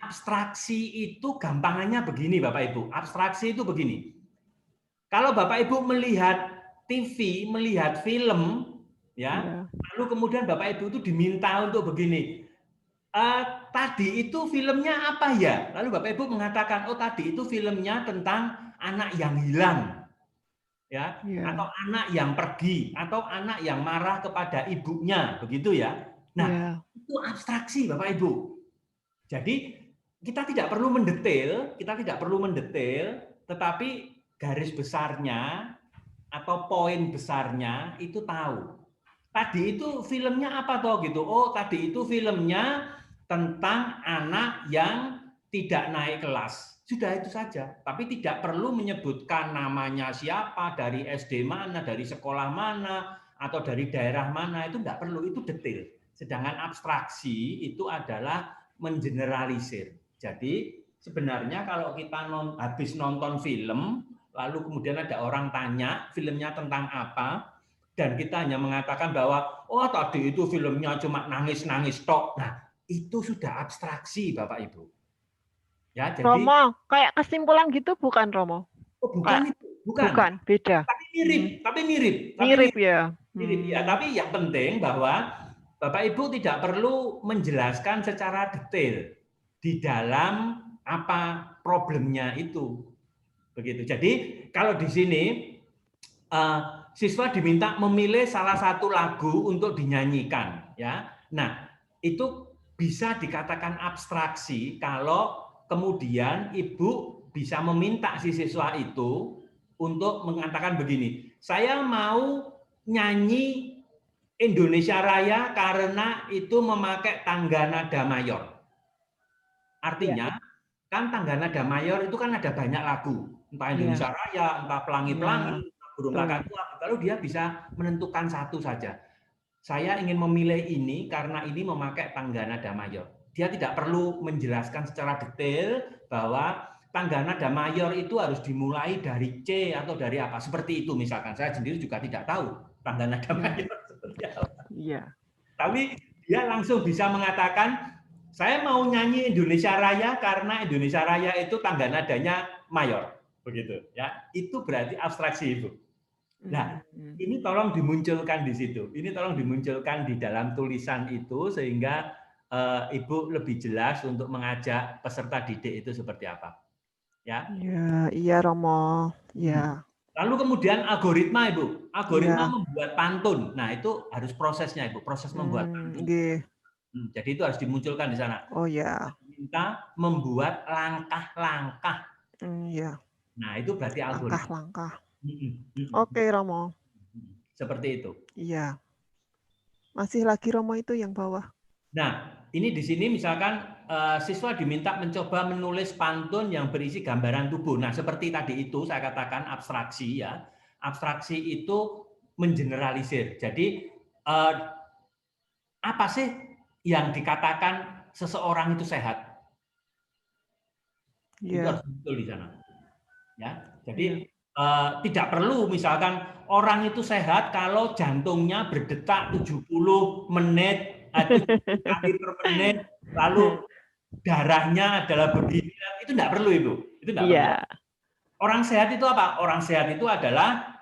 abstraksi itu gampangannya begini Bapak Ibu. Abstraksi itu begini. Kalau Bapak Ibu melihat TV, melihat film ya, lalu kemudian Bapak Ibu itu diminta untuk begini. Tadi itu filmnya apa ya? Lalu Bapak Ibu mengatakan, tadi itu filmnya tentang anak yang hilang. Ya, atau anak yang pergi, atau anak yang marah kepada ibunya, begitu ya. Nah, itu abstraksi Bapak Ibu. Jadi kita tidak perlu mendetail, tetapi garis besarnya atau poin besarnya itu tahu. Tadi itu filmnya apa toh gitu? Tadi itu filmnya tentang anak yang tidak naik kelas. Sudah itu saja. Tapi tidak perlu menyebutkan namanya siapa, dari SD mana, dari sekolah mana, atau dari daerah mana, itu enggak perlu, itu detail. Sedangkan abstraksi itu adalah mengeneralisir. Jadi sebenarnya kalau kita habis nonton film, lalu kemudian ada orang tanya filmnya tentang apa, dan kita hanya mengatakan bahwa, oh tadi itu filmnya cuma nangis-nangis tok. Nah, itu sudah abstraksi, Bapak Ibu. Ya, jadi Romo, kayak kesimpulan gitu bukan, Romo? Oh, bukan itu, Bukan, beda. Tapi mirip, Mirip ya. Mirip ya, tapi yang penting bahwa Bapak Ibu tidak perlu menjelaskan secara detail di dalam apa problemnya itu. Begitu. Jadi kalau di sini siswa diminta memilih salah satu lagu untuk dinyanyikan, ya. Nah, itu bisa dikatakan abstraksi kalau kemudian Ibu bisa meminta si siswa itu untuk mengatakan begini, saya mau nyanyi Indonesia Raya karena itu memakai tangga nada mayor. Artinya, kan tangga nada mayor itu kan ada banyak lagu, entah Indonesia Raya, entah Pelangi-Pelangi, Burung Kakak Tua, lalu dia bisa menentukan satu saja. Saya ingin memilih ini karena ini memakai tangga nada mayor. Dia tidak perlu menjelaskan secara detail bahwa tangga nada mayor itu harus dimulai dari C atau dari apa. Seperti itu misalkan. Saya sendiri juga tidak tahu tangga nada mayor seperti apa. Iya. Tapi dia langsung bisa mengatakan, saya mau nyanyi Indonesia Raya karena Indonesia Raya itu tangga nadanya mayor. Begitu ya. Itu berarti abstraksi Ibu. Nah, ini tolong dimunculkan di situ. Ini tolong dimunculkan di dalam tulisan itu sehingga Ibu lebih jelas untuk mengajak peserta didik itu seperti apa. Ya. Iya Romo. Ya. Lalu kemudian algoritma Ibu. Algoritma membuat pantun. Nah, itu harus prosesnya Ibu, proses membuat pantun. Jadi itu harus dimunculkan di sana. Oh ya. Kita membuat langkah-langkah. Iya. Nah, itu berarti algoritma. Langkah-langkah. Oke, Romo. Seperti itu. Iya. Masih lagi Romo itu yang bawah. Nah, ini di sini misalkan siswa diminta mencoba menulis pantun yang berisi gambaran tubuh. Nah, seperti tadi itu saya katakan abstraksi ya. Abstraksi itu mengeneralisir. Jadi apa sih yang dikatakan seseorang itu sehat? Itu harus muncul di sana. Ya, jadi tidak perlu misalkan orang itu sehat kalau jantungnya berdetak 70 menit atau kali per menit, lalu darahnya adalah begini, itu tidak perlu Ibu. Itu tidak perlu. Orang sehat itu apa? Orang sehat itu adalah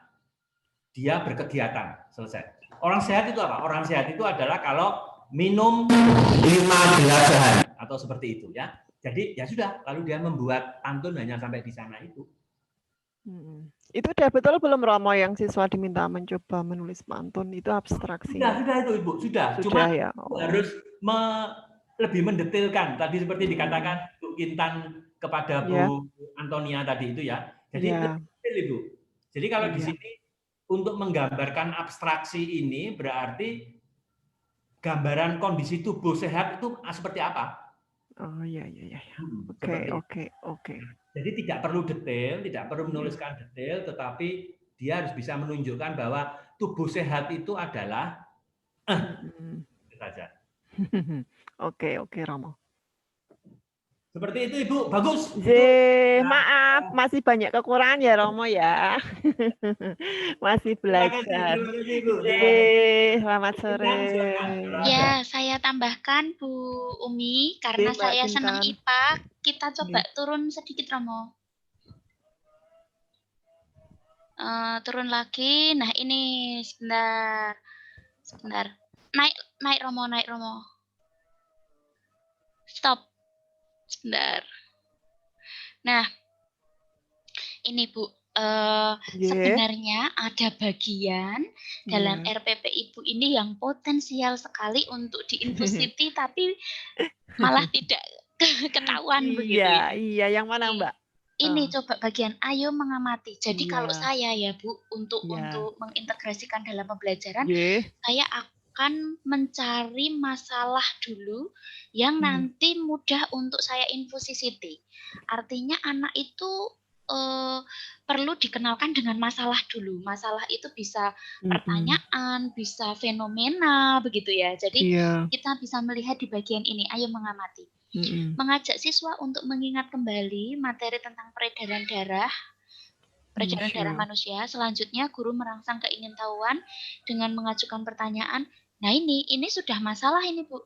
dia berkegiatan, selesai. Orang sehat itu apa? Orang sehat itu adalah kalau minum 5 gelas sehari atau seperti itu ya. Jadi ya sudah, lalu dia membuat pantun hanya sampai di sana itu. Itu udah betul belum Romo yang siswa diminta mencoba menulis pantun itu abstraksi? Sudah itu Ibu, sudah. Cuma ya. harus lebih mendetailkan. Tadi seperti dikatakan Bu Kintan kepada Bu Antonia tadi itu ya. Jadi detail Ibu. Jadi kalau di sini untuk menggambarkan abstraksi ini berarti gambaran kondisi tubuh sehat itu seperti apa? Oh iya. Oke. Jadi tidak perlu detail, tidak perlu menuliskan detail, tetapi dia harus bisa menunjukkan bahwa tubuh sehat itu adalah itu saja. Oke, Romo. Seperti itu Ibu, bagus. Maaf, masih banyak kekurangan ya Romo ya. Masih belajar. Selamat sore. Ya, saya tambahkan Bu Umi karena saya senang IPA. Kita coba turun sedikit Romo. Turun lagi. Nah ini sebentar. Naik Romo. Stop. Sebentar. Nah, ini Bu. Sebenarnya ada bagian dalam RPP Ibu ini yang potensial sekali untuk di Infocity tapi malah tidak ketahuan begitu. Iya, yang mana Mbak? Ini coba bagian ayo mengamati. Jadi kalau saya ya Bu untuk mengintegrasikan dalam pembelajaran, saya akan mencari masalah dulu yang nanti mudah untuk saya infosisiti. Artinya anak itu perlu dikenalkan dengan masalah dulu. Masalah itu bisa pertanyaan, bisa fenomena, begitu ya. Jadi kita bisa melihat di bagian ini. Ayo mengamati. Mengajak siswa untuk mengingat kembali materi tentang peredaran darah manusia. Selanjutnya guru merangsang keingintahuan dengan mengajukan pertanyaan. Nah ini sudah masalah ini Bu.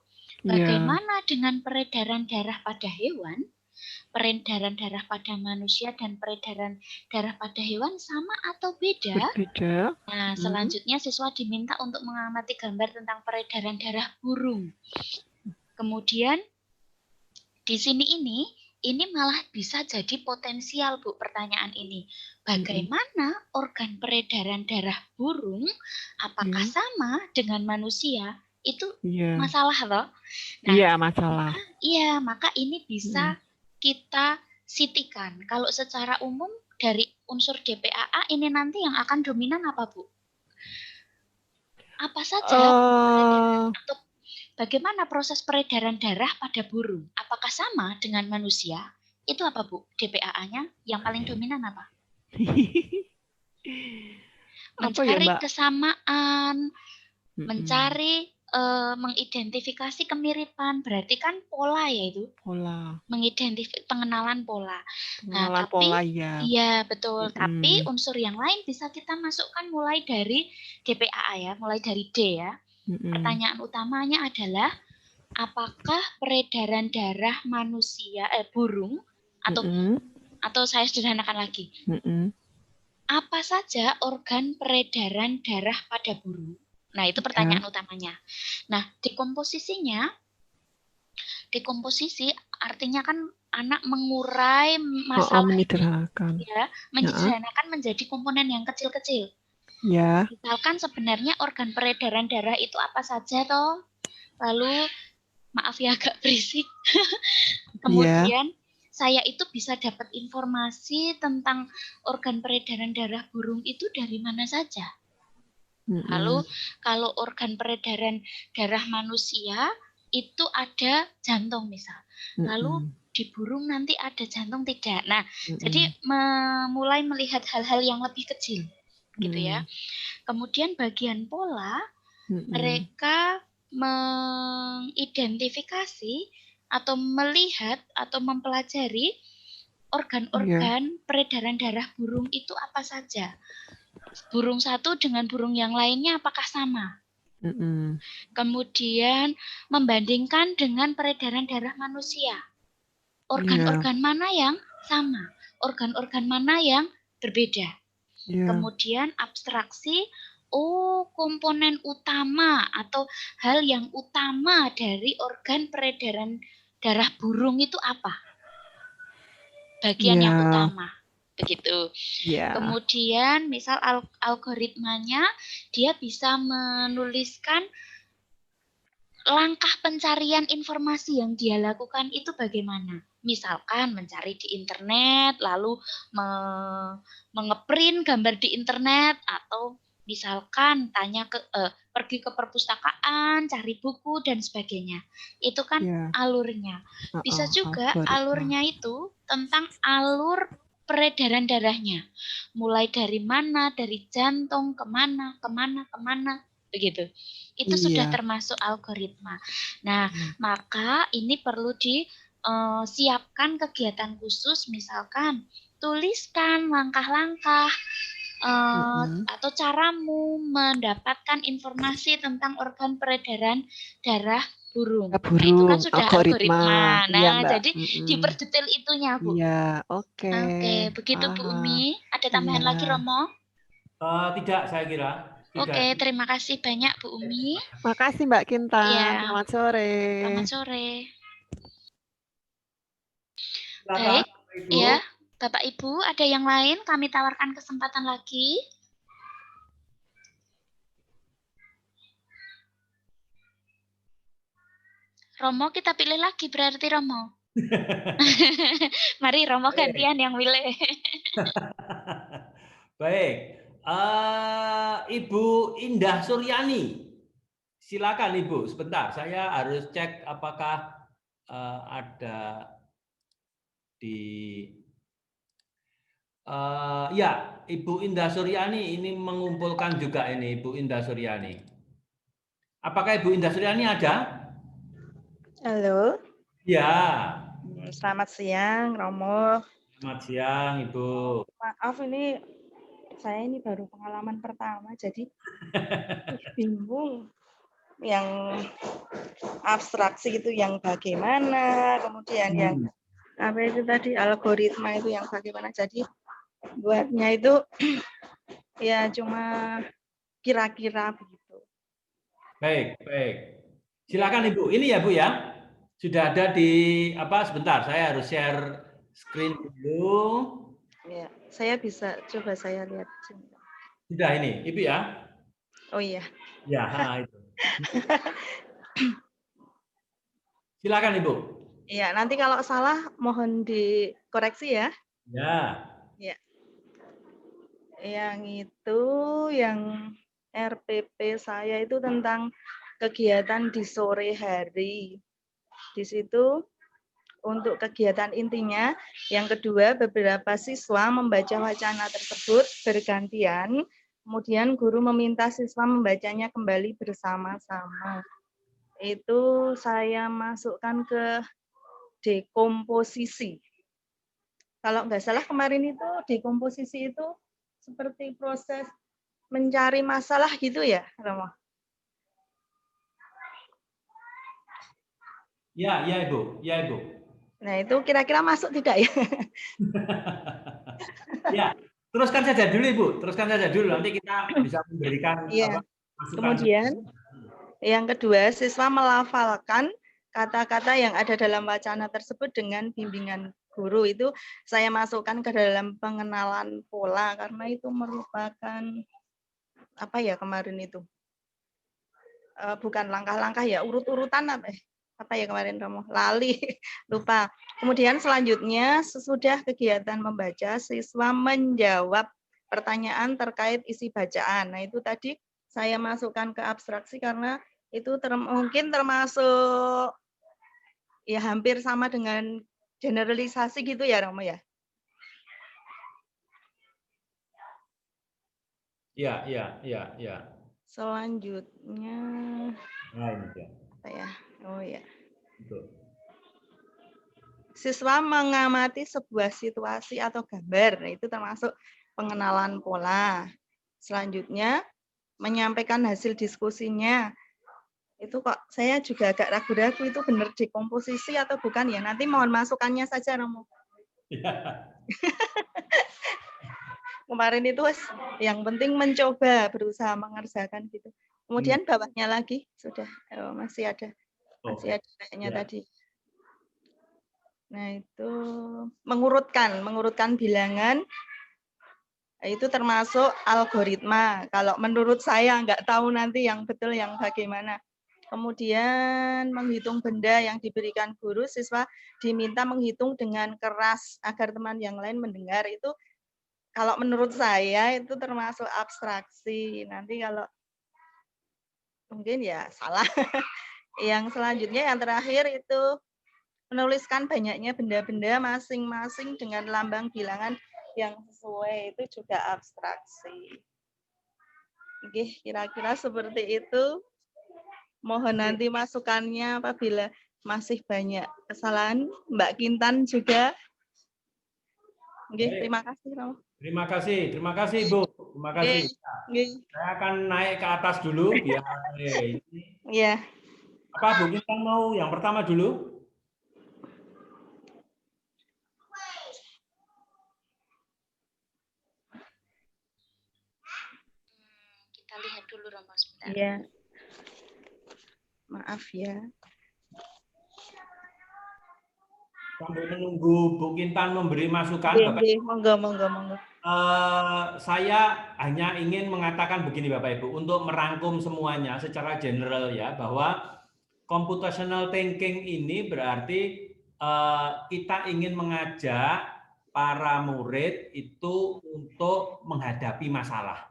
Bagaimana dengan peredaran darah pada hewan? Peredaran darah pada manusia dan peredaran darah pada hewan sama atau beda? Berbeda. Nah, selanjutnya siswa diminta untuk mengamati gambar tentang peredaran darah burung. Kemudian di sini ini malah bisa jadi potensial Bu pertanyaan ini. Bagaimana organ peredaran darah burung? Apakah sama dengan manusia? Itu masalah loh. Nah, masalah. Iya, maka ini bisa kita sitikan. Kalau secara umum dari unsur DPAA ini nanti yang akan dominan apa Bu? Apa saja atau bagaimana proses peredaran darah pada burung? Apakah sama dengan manusia? Itu apa Bu? DPAA-nya yang paling dominan apa? Mencari kesamaan, mencari mengidentifikasi kemiripan, berarti kan pola ya itu. Pola. Pengenalan pola. Pengenalan pola ya. Iya betul. Tapi unsur yang lain bisa kita masukkan mulai dari DPAA ya, mulai dari D ya. Pertanyaan utamanya adalah apakah peredaran darah manusia burung atau saya sederhanakan lagi. Apa saja organ peredaran darah pada burung? Nah, itu pertanyaan utamanya. Nah, dekomposisi artinya kan anak mengurai masalah menyederhanakan menjadi komponen yang kecil-kecil. Ya. Misalkan sebenarnya organ peredaran darah itu apa saja toh? Lalu maaf ya agak berisik. Kemudian saya itu bisa dapat informasi tentang organ peredaran darah burung itu dari mana saja? Lalu kalau organ peredaran darah manusia itu ada jantung misal. Lalu di burung nanti ada jantung tidak. Nah, jadi mulai melihat hal-hal yang lebih kecil gitu ya. Kemudian bagian pola mereka mengidentifikasi atau melihat atau mempelajari organ-organ peredaran darah burung itu apa saja. Burung satu dengan burung yang lainnya apakah sama? Kemudian membandingkan dengan peredaran darah manusia. Organ-organ mana yang sama? Organ-organ mana yang berbeda? Kemudian abstraksi, komponen utama atau hal yang utama dari organ peredaran darah burung itu apa? Bagian yang utama. Begitu. Kemudian misal algoritmanya dia bisa menuliskan langkah pencarian informasi yang dia lakukan itu bagaimana. Misalkan mencari di internet, lalu mengeprint gambar di internet, atau misalkan pergi ke perpustakaan, cari buku dan sebagainya. Itu kan alurnya. Bisa juga alurnya itu tentang alur peredaran darahnya. Mulai dari mana, dari jantung, kemana, begitu. Itu sudah termasuk algoritma. Nah, maka ini perlu disiapkan kegiatan khusus, misalkan tuliskan langkah-langkah atau caramu mendapatkan informasi tentang organ peredaran darah burung. Nah, itu kan sudah algoritma. Nah, jadi diperdetail itunya, Bu. Iya, oke. Begitu Bu Umi. Ada tambahan lagi, Romo? Tidak, saya kira. Oke, terima kasih banyak Bu Umi. Makasih Mbak Kinta. Selamat sore. Selamat sore. Silakan, Baik, Ibu. ya. Bapak Ibu, ada yang lain? Kami tawarkan kesempatan lagi. Romo, kita pilih lagi berarti Romo. Mari Romo gantian yang milih. Baik. Ibu Indah Suryani. Silakan Ibu, sebentar. Saya harus cek apakah ada di Ya, Ibu Indah Suryani ini mengumpulkan juga ini, Ibu Indah Suryani. Apakah Ibu Indah Suryani ada? Halo, Ya. selamat siang Romo. Selamat siang, Ibu. Maaf ini saya ini baru pengalaman pertama, jadi bingung. Yang abstraksi itu yang bagaimana, kemudian yang apa itu tadi algoritma itu yang bagaimana. Jadi buatnya itu ya cuma kira-kira begitu. Baik, baik. Silakan Ibu. Ini ya Bu ya. Sudah ada di sebentar, saya harus share screen dulu. Ya, saya bisa coba saya lihat. Sudah ini, Ibu ya. Oh iya. Ya, itu. Silakan Ibu. Iya, nanti kalau salah mohon dikoreksi ya. Ya. Ya. Yang itu yang RPP saya itu tentang kegiatan di sore hari. Di situ untuk kegiatan intinya, yang kedua beberapa siswa membaca wacana tersebut bergantian, kemudian guru meminta siswa membacanya kembali bersama-sama. Itu saya masukkan ke dekomposisi. Kalau nggak salah kemarin itu dekomposisi itu seperti proses mencari masalah gitu ya, Romo? Ya, ya Ibu, ya Ibu. Nah itu kira-kira masuk tidak ya? Ya, teruskan saja dulu Ibu, teruskan saja dulu. Nanti kita bisa memberikan Iya. masukan. Kemudian yang kedua, siswa melafalkan kata-kata yang ada dalam wacana tersebut dengan bimbingan guru. Itu saya masukkan ke dalam pengenalan pola karena itu merupakan apa ya kemarin itu? Bukan langkah-langkah ya, urut-urutan apa ya kemarin Romo? Lali, lupa. Kemudian selanjutnya sesudah kegiatan membaca, siswa menjawab pertanyaan terkait isi bacaan. Nah, itu tadi saya masukkan ke abstraksi karena itu mungkin termasuk ya hampir sama dengan generalisasi gitu ya Romo ya. Ya, ya, ya, ya. Selanjutnya Nah, ini ya. apa ya? Oh ya. Betul. Siswa mengamati sebuah situasi atau gambar, nah, itu termasuk pengenalan pola. Selanjutnya, menyampaikan hasil diskusinya. Itu kok saya juga agak ragu-ragu itu benar dekomposisi atau bukan ya. Nanti mohon masukannya saja, Romo. Ya. Kemarin itu yang penting mencoba, berusaha mengerjakan gitu. Kemudian bawahnya lagi, sudah masih ada. Masih ada kayaknya tadi. Nah, itu mengurutkan bilangan itu termasuk algoritma. Kalau menurut saya nggak tahu nanti yang betul yang bagaimana. Kemudian menghitung benda yang diberikan guru, siswa diminta menghitung dengan keras agar teman yang lain mendengar. Itu kalau menurut saya itu termasuk abstraksi. Nanti kalau mungkin ya salah. Yang selanjutnya yang terakhir itu menuliskan banyaknya benda-benda masing-masing dengan lambang bilangan yang sesuai, itu juga abstraksi. Oke, kira-kira seperti itu. Mohon nanti masukannya apabila masih banyak kesalahan. Mbak Kintan juga. Oke, terima kasih. Terima kasih Ibu. Terima kasih. Oke. Saya akan naik ke atas dulu biar ini. Iya. Apa Bu Kintan mau yang pertama dulu? Kita lihat dulu Romo sebentar. Iya. Maaf ya. Sambil menunggu Bu Kintan memberi masukan, Bapak. Monggo. Saya hanya ingin mengatakan begini Bapak Ibu, untuk merangkum semuanya secara general ya, bahwa computational thinking ini berarti kita ingin mengajak para murid itu untuk menghadapi masalah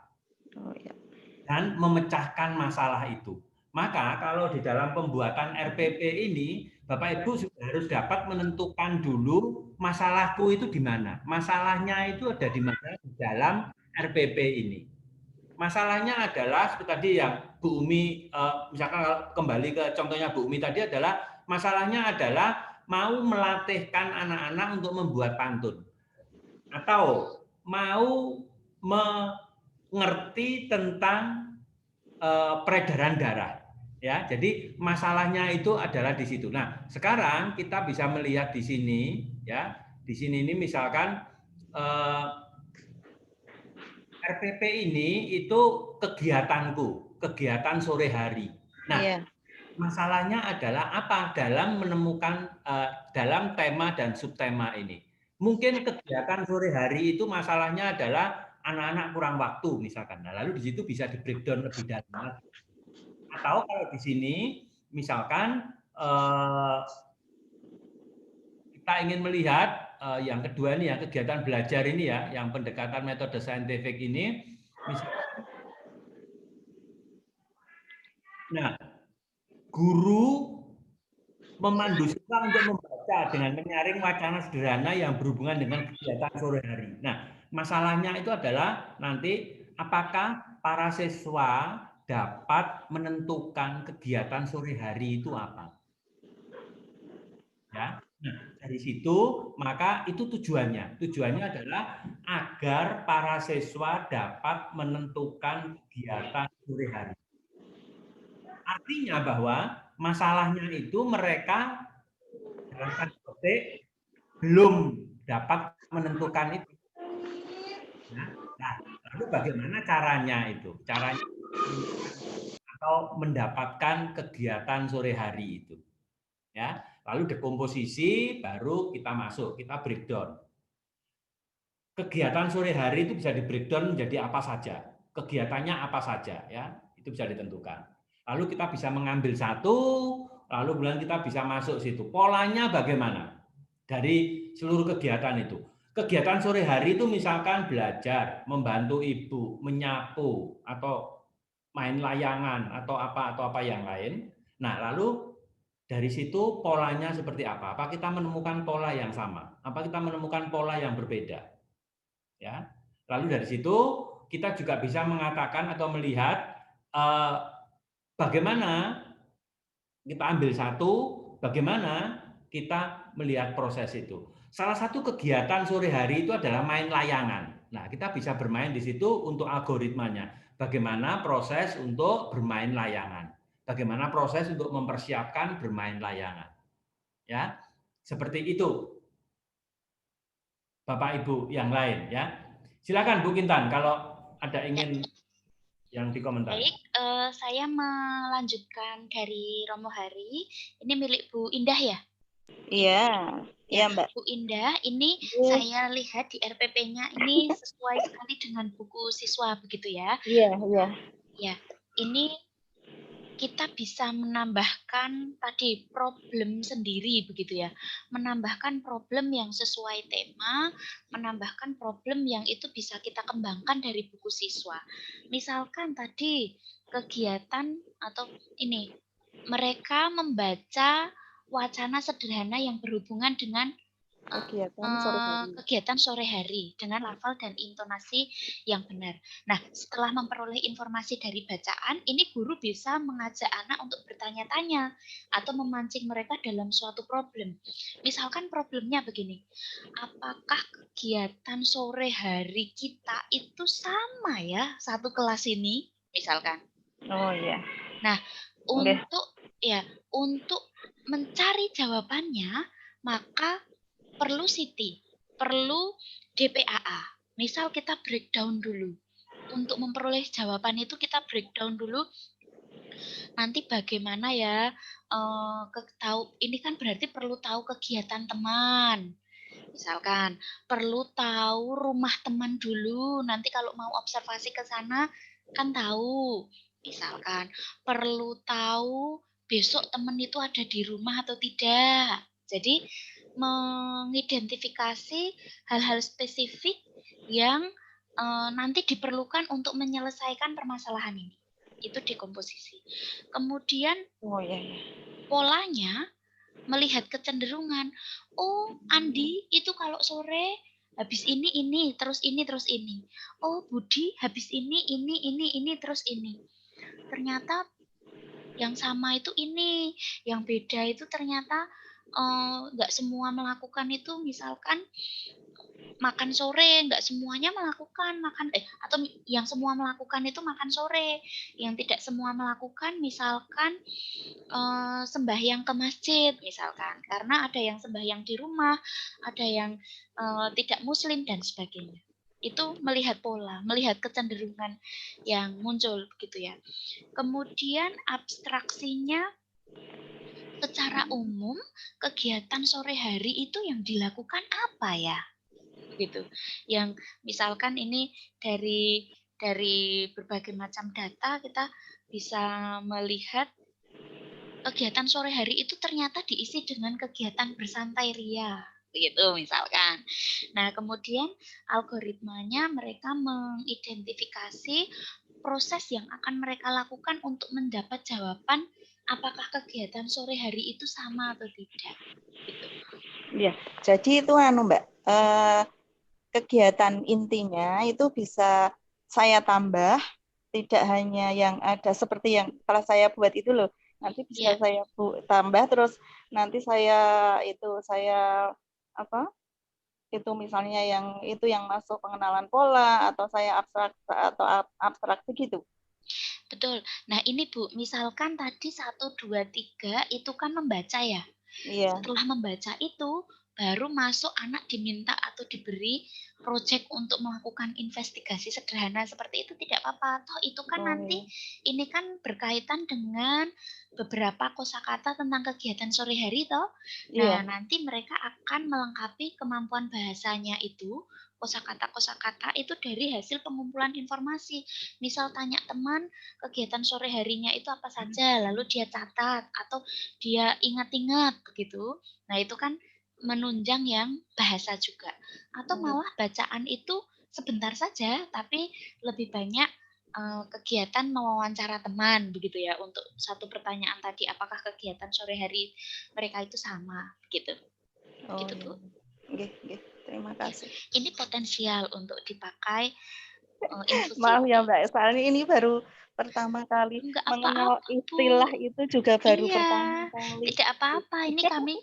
dan memecahkan masalah itu. Maka kalau di dalam pembuatan RPP ini, Bapak Ibu sudah harus dapat menentukan dulu masalahku itu di mana? Masalahnya itu ada di mana di dalam RPP ini. Masalahnya adalah seperti tadi yang Bu Umi, misalkan kalau kembali ke contohnya Bu Umi tadi adalah, masalahnya adalah mau melatihkan anak-anak untuk membuat pantun. Atau mau mengerti tentang peredaran darah. Ya, jadi masalahnya itu adalah di situ. Nah, sekarang kita bisa melihat di sini, ya, di sini ini misalkan RPP ini itu kegiatanku, kegiatan sore hari. Nah, masalahnya adalah apa dalam menemukan dalam tema dan subtema ini. Mungkin kegiatan sore hari itu masalahnya adalah anak-anak kurang waktu misalkan. Nah, lalu di situ bisa di breakdown lebih dalam. Atau kalau di sini misalkan kita ingin melihat yang kedua ini ya, kegiatan belajar ini ya, yang pendekatan metode saintifik ini misalkan, nah, guru memandu siswa untuk membaca dengan menyaring wacana sederhana yang berhubungan dengan kegiatan sore hari. Nah, masalahnya itu adalah nanti apakah para siswa dapat menentukan kegiatan sore hari itu apa. Ya. Nah, dari situ maka itu tujuannya. Tujuannya adalah agar para siswa dapat menentukan kegiatan sore hari. Artinya bahwa masalahnya itu mereka dalam tanda petik belum dapat menentukan itu. Nah, lalu bagaimana caranya itu? Caranya atau mendapatkan kegiatan sore hari itu. Ya, lalu dekomposisi baru kita masuk, kita breakdown. Kegiatan sore hari itu bisa di breakdown menjadi apa saja. Kegiatannya apa saja ya, itu bisa ditentukan. Lalu kita bisa mengambil satu, lalu kemudian kita bisa masuk situ. Polanya bagaimana? Dari seluruh kegiatan itu. Kegiatan sore hari itu misalkan belajar, membantu ibu, menyapu, atau main layangan, atau apa yang lain. Nah, lalu dari situ polanya seperti apa? Apa kita menemukan pola yang sama? Apa kita menemukan pola yang berbeda? Ya. Lalu dari situ kita juga bisa mengatakan atau melihat bagaimana kita ambil satu, bagaimana kita melihat proses itu. Salah satu kegiatan sore hari itu adalah main layangan. Nah, kita bisa bermain di situ untuk algoritmanya. Bagaimana proses untuk bermain layangan. Bagaimana proses untuk mempersiapkan bermain layangan. Ya, seperti itu. Bapak Ibu yang lain ya. Silakan Bu Kintan kalau ada ingin yang dikomentari. Baik, saya melanjutkan dari Romo Hari. Ini milik Bu Indah ya? Iya, iya Mbak. Bu Indah, ini saya lihat di RPP-nya ini sesuai sekali dengan buku siswa begitu ya? Iya, iya. Ya, ini kita bisa menambahkan tadi problem sendiri begitu ya. Menambahkan problem yang sesuai tema, menambahkan problem yang itu bisa kita kembangkan dari buku siswa. Misalkan tadi kegiatan atau ini mereka membaca wacana sederhana yang berhubungan dengan kegiatan sore hari dengan lafal dan intonasi yang benar. Nah, setelah memperoleh informasi dari bacaan, ini guru bisa mengajak anak untuk bertanya-tanya atau memancing mereka dalam suatu problem. Misalkan problemnya begini, apakah kegiatan sore hari kita itu sama ya satu kelas ini? Misalkan. Oh iya. Nah, untuk mencari jawabannya, maka perlu Siti, perlu DPAA. Misal kita breakdown dulu. Untuk memperoleh jawaban itu kita breakdown dulu. Nanti bagaimana ya, ini kan berarti perlu tahu kegiatan teman. Misalkan perlu tahu rumah teman dulu. Nanti kalau mau observasi ke sana kan tahu. Misalkan perlu tahu besok teman itu ada di rumah atau tidak. Jadi mengidentifikasi hal-hal spesifik yang nanti diperlukan untuk menyelesaikan permasalahan ini. Itu dekomposisi. Kemudian polanya melihat kecenderungan. Oh, Andi itu kalau sore habis ini, terus ini, terus ini. Oh, Budi habis ini, terus ini. Ternyata yang sama itu ini, yang beda itu ternyata nggak semua melakukan itu, misalkan makan sore, nggak semuanya melakukan atau yang semua melakukan itu makan sore, yang tidak semua melakukan misalkan sembahyang ke masjid misalkan, karena ada yang sembahyang di rumah, ada yang tidak muslim dan sebagainya. Itu melihat pola, melihat kecenderungan yang muncul begitu ya. Kemudian abstraksinya secara umum kegiatan sore hari itu yang dilakukan apa ya? Gitu. Yang misalkan ini dari berbagai macam data kita bisa melihat kegiatan sore hari itu ternyata diisi dengan kegiatan bersantai ria, begitu misalkan. Nah, kemudian algoritmanya mereka mengidentifikasi proses yang akan mereka lakukan untuk mendapat jawaban apakah kegiatan sore hari itu sama atau tidak. Gitu. Ya, jadi itu Mbak, kegiatan intinya itu bisa saya tambah, tidak hanya yang ada seperti yang telah saya buat itu loh. Nanti bisa saya tambah terus nanti saya itu misalnya yang masuk pengenalan pola atau saya abstraksi gitu. Betul. Nah, ini Bu, misalkan tadi 1 2 3 itu kan membaca ya. Iya. Setelah membaca itu baru masuk anak diminta atau diberi proyek untuk melakukan investigasi sederhana seperti itu tidak apa-apa. Toh itu kan nanti ini kan berkaitan dengan beberapa kosakata tentang kegiatan sore hari toh. Nah, nanti mereka akan melengkapi kemampuan bahasanya itu kosakata-kosakata itu dari hasil pengumpulan informasi. Misal tanya teman kegiatan sore harinya itu apa saja, lalu dia catat atau dia ingat-ingat begitu. Nah, itu kan menunjang yang bahasa juga. Atau malah bacaan itu sebentar saja, tapi lebih banyak kegiatan mewawancara teman begitu ya untuk satu pertanyaan tadi apakah kegiatan sore hari mereka itu sama begitu. Gitu Bu. Oke, terima kasih. Ini potensial untuk dipakai infusi. Maaf ya Mbak, soalnya ini baru pertama kali mengenal istilah itu juga baru pertama kali. Tidak apa-apa, ini kami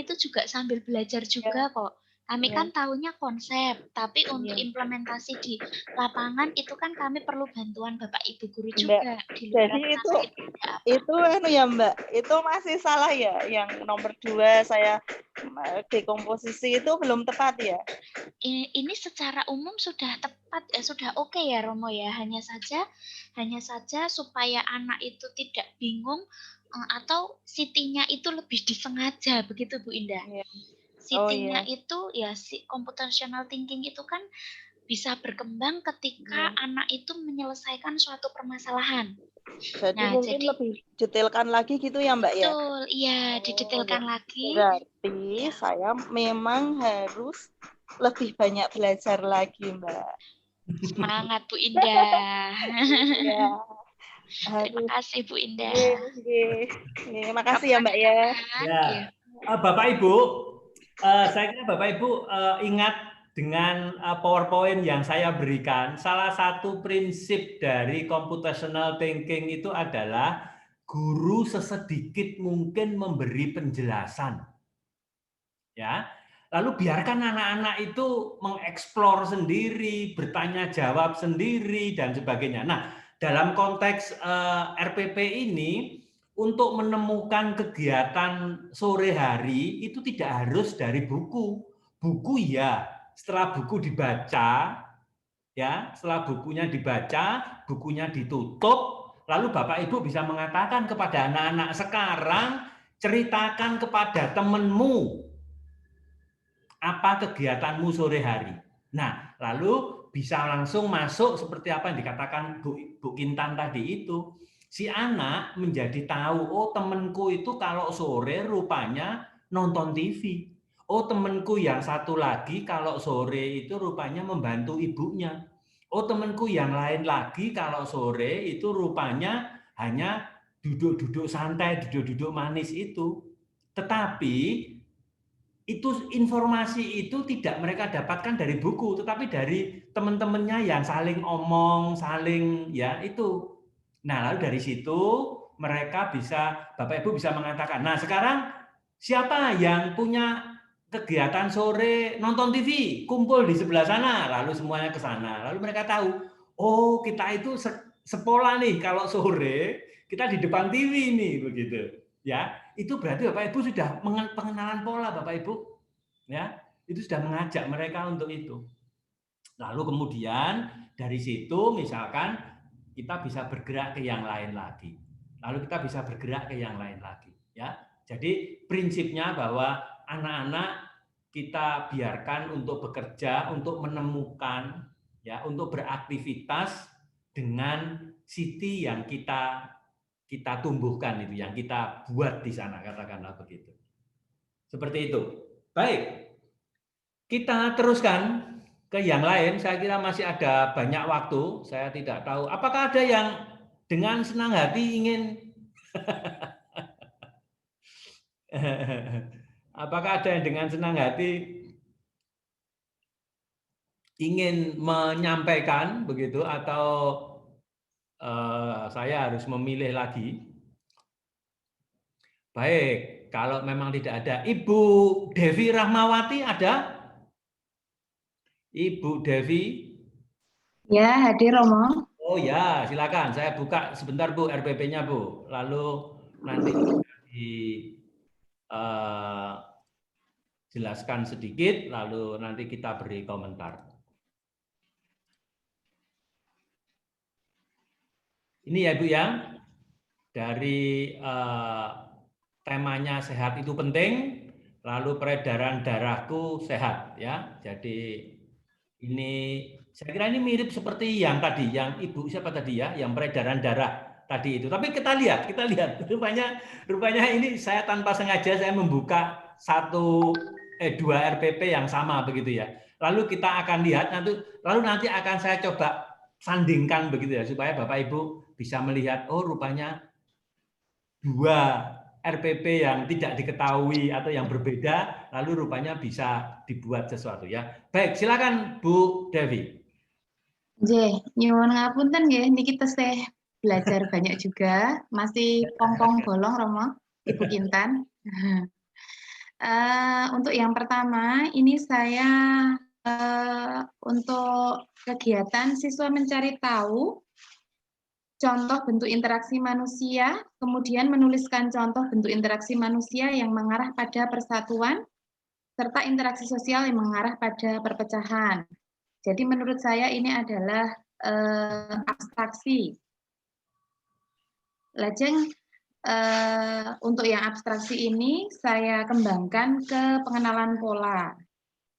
itu juga sambil belajar juga kok. Kami kan tahunya konsep, tapi untuk implementasi di lapangan itu kan kami perlu bantuan Bapak Ibu guru juga. Di luar jadi itu ya Mbak, itu masih salah ya. Yang nomor 2 saya dekomposisi itu belum tepat ya. Ini secara umum sudah tepat, sudah oke ya Romo ya. Hanya saja supaya anak itu tidak bingung atau Siti-nya itu lebih disengaja begitu Bu Indah. Siti-nya itu ya si computational thinking itu kan bisa berkembang ketika anak itu menyelesaikan suatu permasalahan. Jadi mungkin lebih detailkan lagi gitu ya Mbak ya? Betul, iya didetailkan lagi. Berarti saya memang harus lebih banyak belajar lagi Mbak. Semangat Bu Indah. Ya. Terima kasih Bu Indah. Terima kasih ya Mbak ya. Ya. Bapak Ibu, saya kira Bapak Ibu ingat dengan PowerPoint yang saya berikan, salah satu prinsip dari computational thinking itu adalah guru sesedikit mungkin memberi penjelasan. Ya. Lalu biarkan anak-anak itu mengeksplor sendiri, bertanya jawab sendiri dan sebagainya. Nah, dalam konteks RPP ini untuk menemukan kegiatan sore hari itu tidak harus dari buku. Buku ya, setelah buku dibaca, ya, setelah bukunya dibaca, bukunya ditutup, lalu Bapak Ibu bisa mengatakan kepada anak-anak sekarang, ceritakan kepada temanmu apa kegiatanmu sore hari. Nah, lalu bisa langsung masuk seperti apa yang dikatakan Bu Kintan tadi itu. Si anak menjadi tahu, oh temanku itu kalau sore rupanya nonton TV. Oh temanku yang satu lagi kalau sore itu rupanya membantu ibunya. Oh temanku yang lain lagi kalau sore itu rupanya hanya duduk-duduk santai, duduk-duduk manis itu. Tetapi itu informasi itu tidak mereka dapatkan dari buku, tetapi dari teman-temannya yang saling omong, saling ya itu. Nah, lalu dari situ mereka bisa, Bapak Ibu bisa mengatakan, nah sekarang siapa yang punya kegiatan sore nonton TV, kumpul di sebelah sana, lalu semuanya ke sana. Lalu mereka tahu, oh kita itu sepola nih, kalau sore kita di depan TV nih, begitu. Ya, itu berarti Bapak Ibu sudah pengenalan pola, Bapak Ibu. Ya, itu sudah mengajak mereka untuk itu. Lalu kemudian dari situ misalkan kita bisa bergerak ke yang lain lagi. Lalu kita bisa bergerak ke yang lain lagi, ya. Jadi prinsipnya bahwa anak-anak kita biarkan untuk bekerja, untuk menemukan, ya, untuk beraktivitas dengan city yang kita tumbuhkan itu, yang kita buat di sana, katakanlah begitu. Seperti itu. Baik, kita teruskan ke yang lain. Saya kira masih ada banyak waktu. Saya tidak tahu. Apakah ada yang dengan senang hati ingin apakah ada yang dengan senang hati ingin menyampaikan begitu, atau saya harus memilih lagi? Baik, kalau memang tidak ada, Ibu Devi Rahmawati ada? Ibu Devi? Ya, hadir Romo. Oh ya, silakan. Saya buka sebentar Bu RPP-nya Bu. Lalu nanti jelaskan sedikit, lalu nanti kita beri komentar. Ini ya Bu ya, dari temanya sehat itu penting, lalu peredaran darahku sehat ya. Jadi ini saya kira ini mirip seperti yang tadi, yang Ibu siapa tadi ya, yang peredaran darah tadi itu. Tapi kita lihat rupanya ini saya tanpa sengaja saya membuka dua RPP yang sama begitu ya. Lalu kita akan lihat lalu nanti akan saya coba sandingkan begitu ya, supaya Bapak Ibu bisa melihat, oh rupanya dua RPP yang tidak diketahui atau yang berbeda, lalu rupanya bisa dibuat sesuatu ya. Baik, silakan Bu Devi. Nyuwun ngapunten nggih, niki tesih belajar banyak juga, masih pongpong bolong Romo, Ibu Kintan. Untuk yang pertama, ini saya untuk kegiatan siswa mencari tahu contoh bentuk interaksi manusia, kemudian menuliskan contoh bentuk interaksi manusia yang mengarah pada persatuan, serta interaksi sosial yang mengarah pada perpecahan. Jadi menurut saya ini adalah abstraksi. Lajeng untuk yang abstraksi ini saya kembangkan ke pengenalan pola.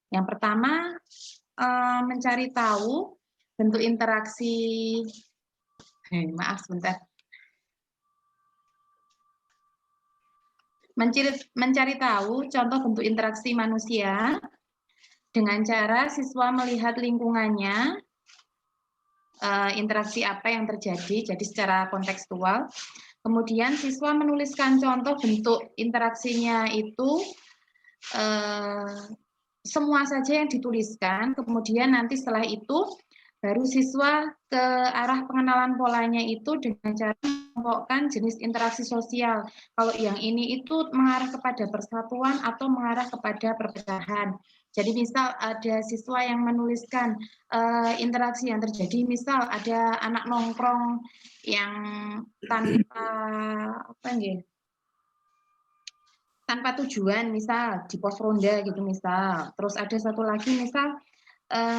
Yang pertama, mencari tahu bentuk interaksi, maaf sebentar. Mencari tahu contoh bentuk interaksi manusia dengan cara siswa melihat lingkungannya, interaksi apa yang terjadi, jadi secara kontekstual. Kemudian siswa menuliskan contoh bentuk interaksinya itu semua saja yang dituliskan, kemudian nanti setelah itu baru siswa ke arah pengenalan polanya itu dengan cara mengelompokkan jenis interaksi sosial. Kalau yang ini itu mengarah kepada persatuan atau mengarah kepada perpecahan. Jadi misal ada siswa yang menuliskan interaksi yang terjadi, misal ada anak nongkrong yang tanpa tujuan, misal di pos ronda gitu misal. Terus ada satu lagi misal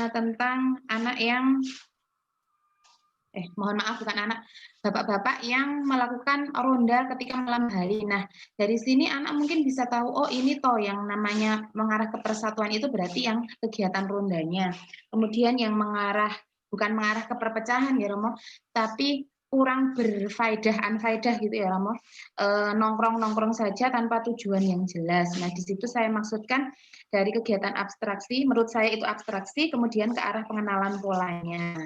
tentang anak yang mohon maaf bukan anak, bapak-bapak yang melakukan ronda ketika malam hari. Nah, dari sini anak mungkin bisa tahu, oh ini toh yang namanya mengarah ke persatuan itu berarti yang kegiatan rondanya. Kemudian yang bukan mengarah ke perpecahan ya Romo, tapi kurang berfaedah, unfaedah gitu ya Romo, nongkrong-nongkrong saja tanpa tujuan yang jelas. Nah, di situ saya maksudkan dari kegiatan abstraksi, menurut saya itu abstraksi, kemudian ke arah pengenalan polanya.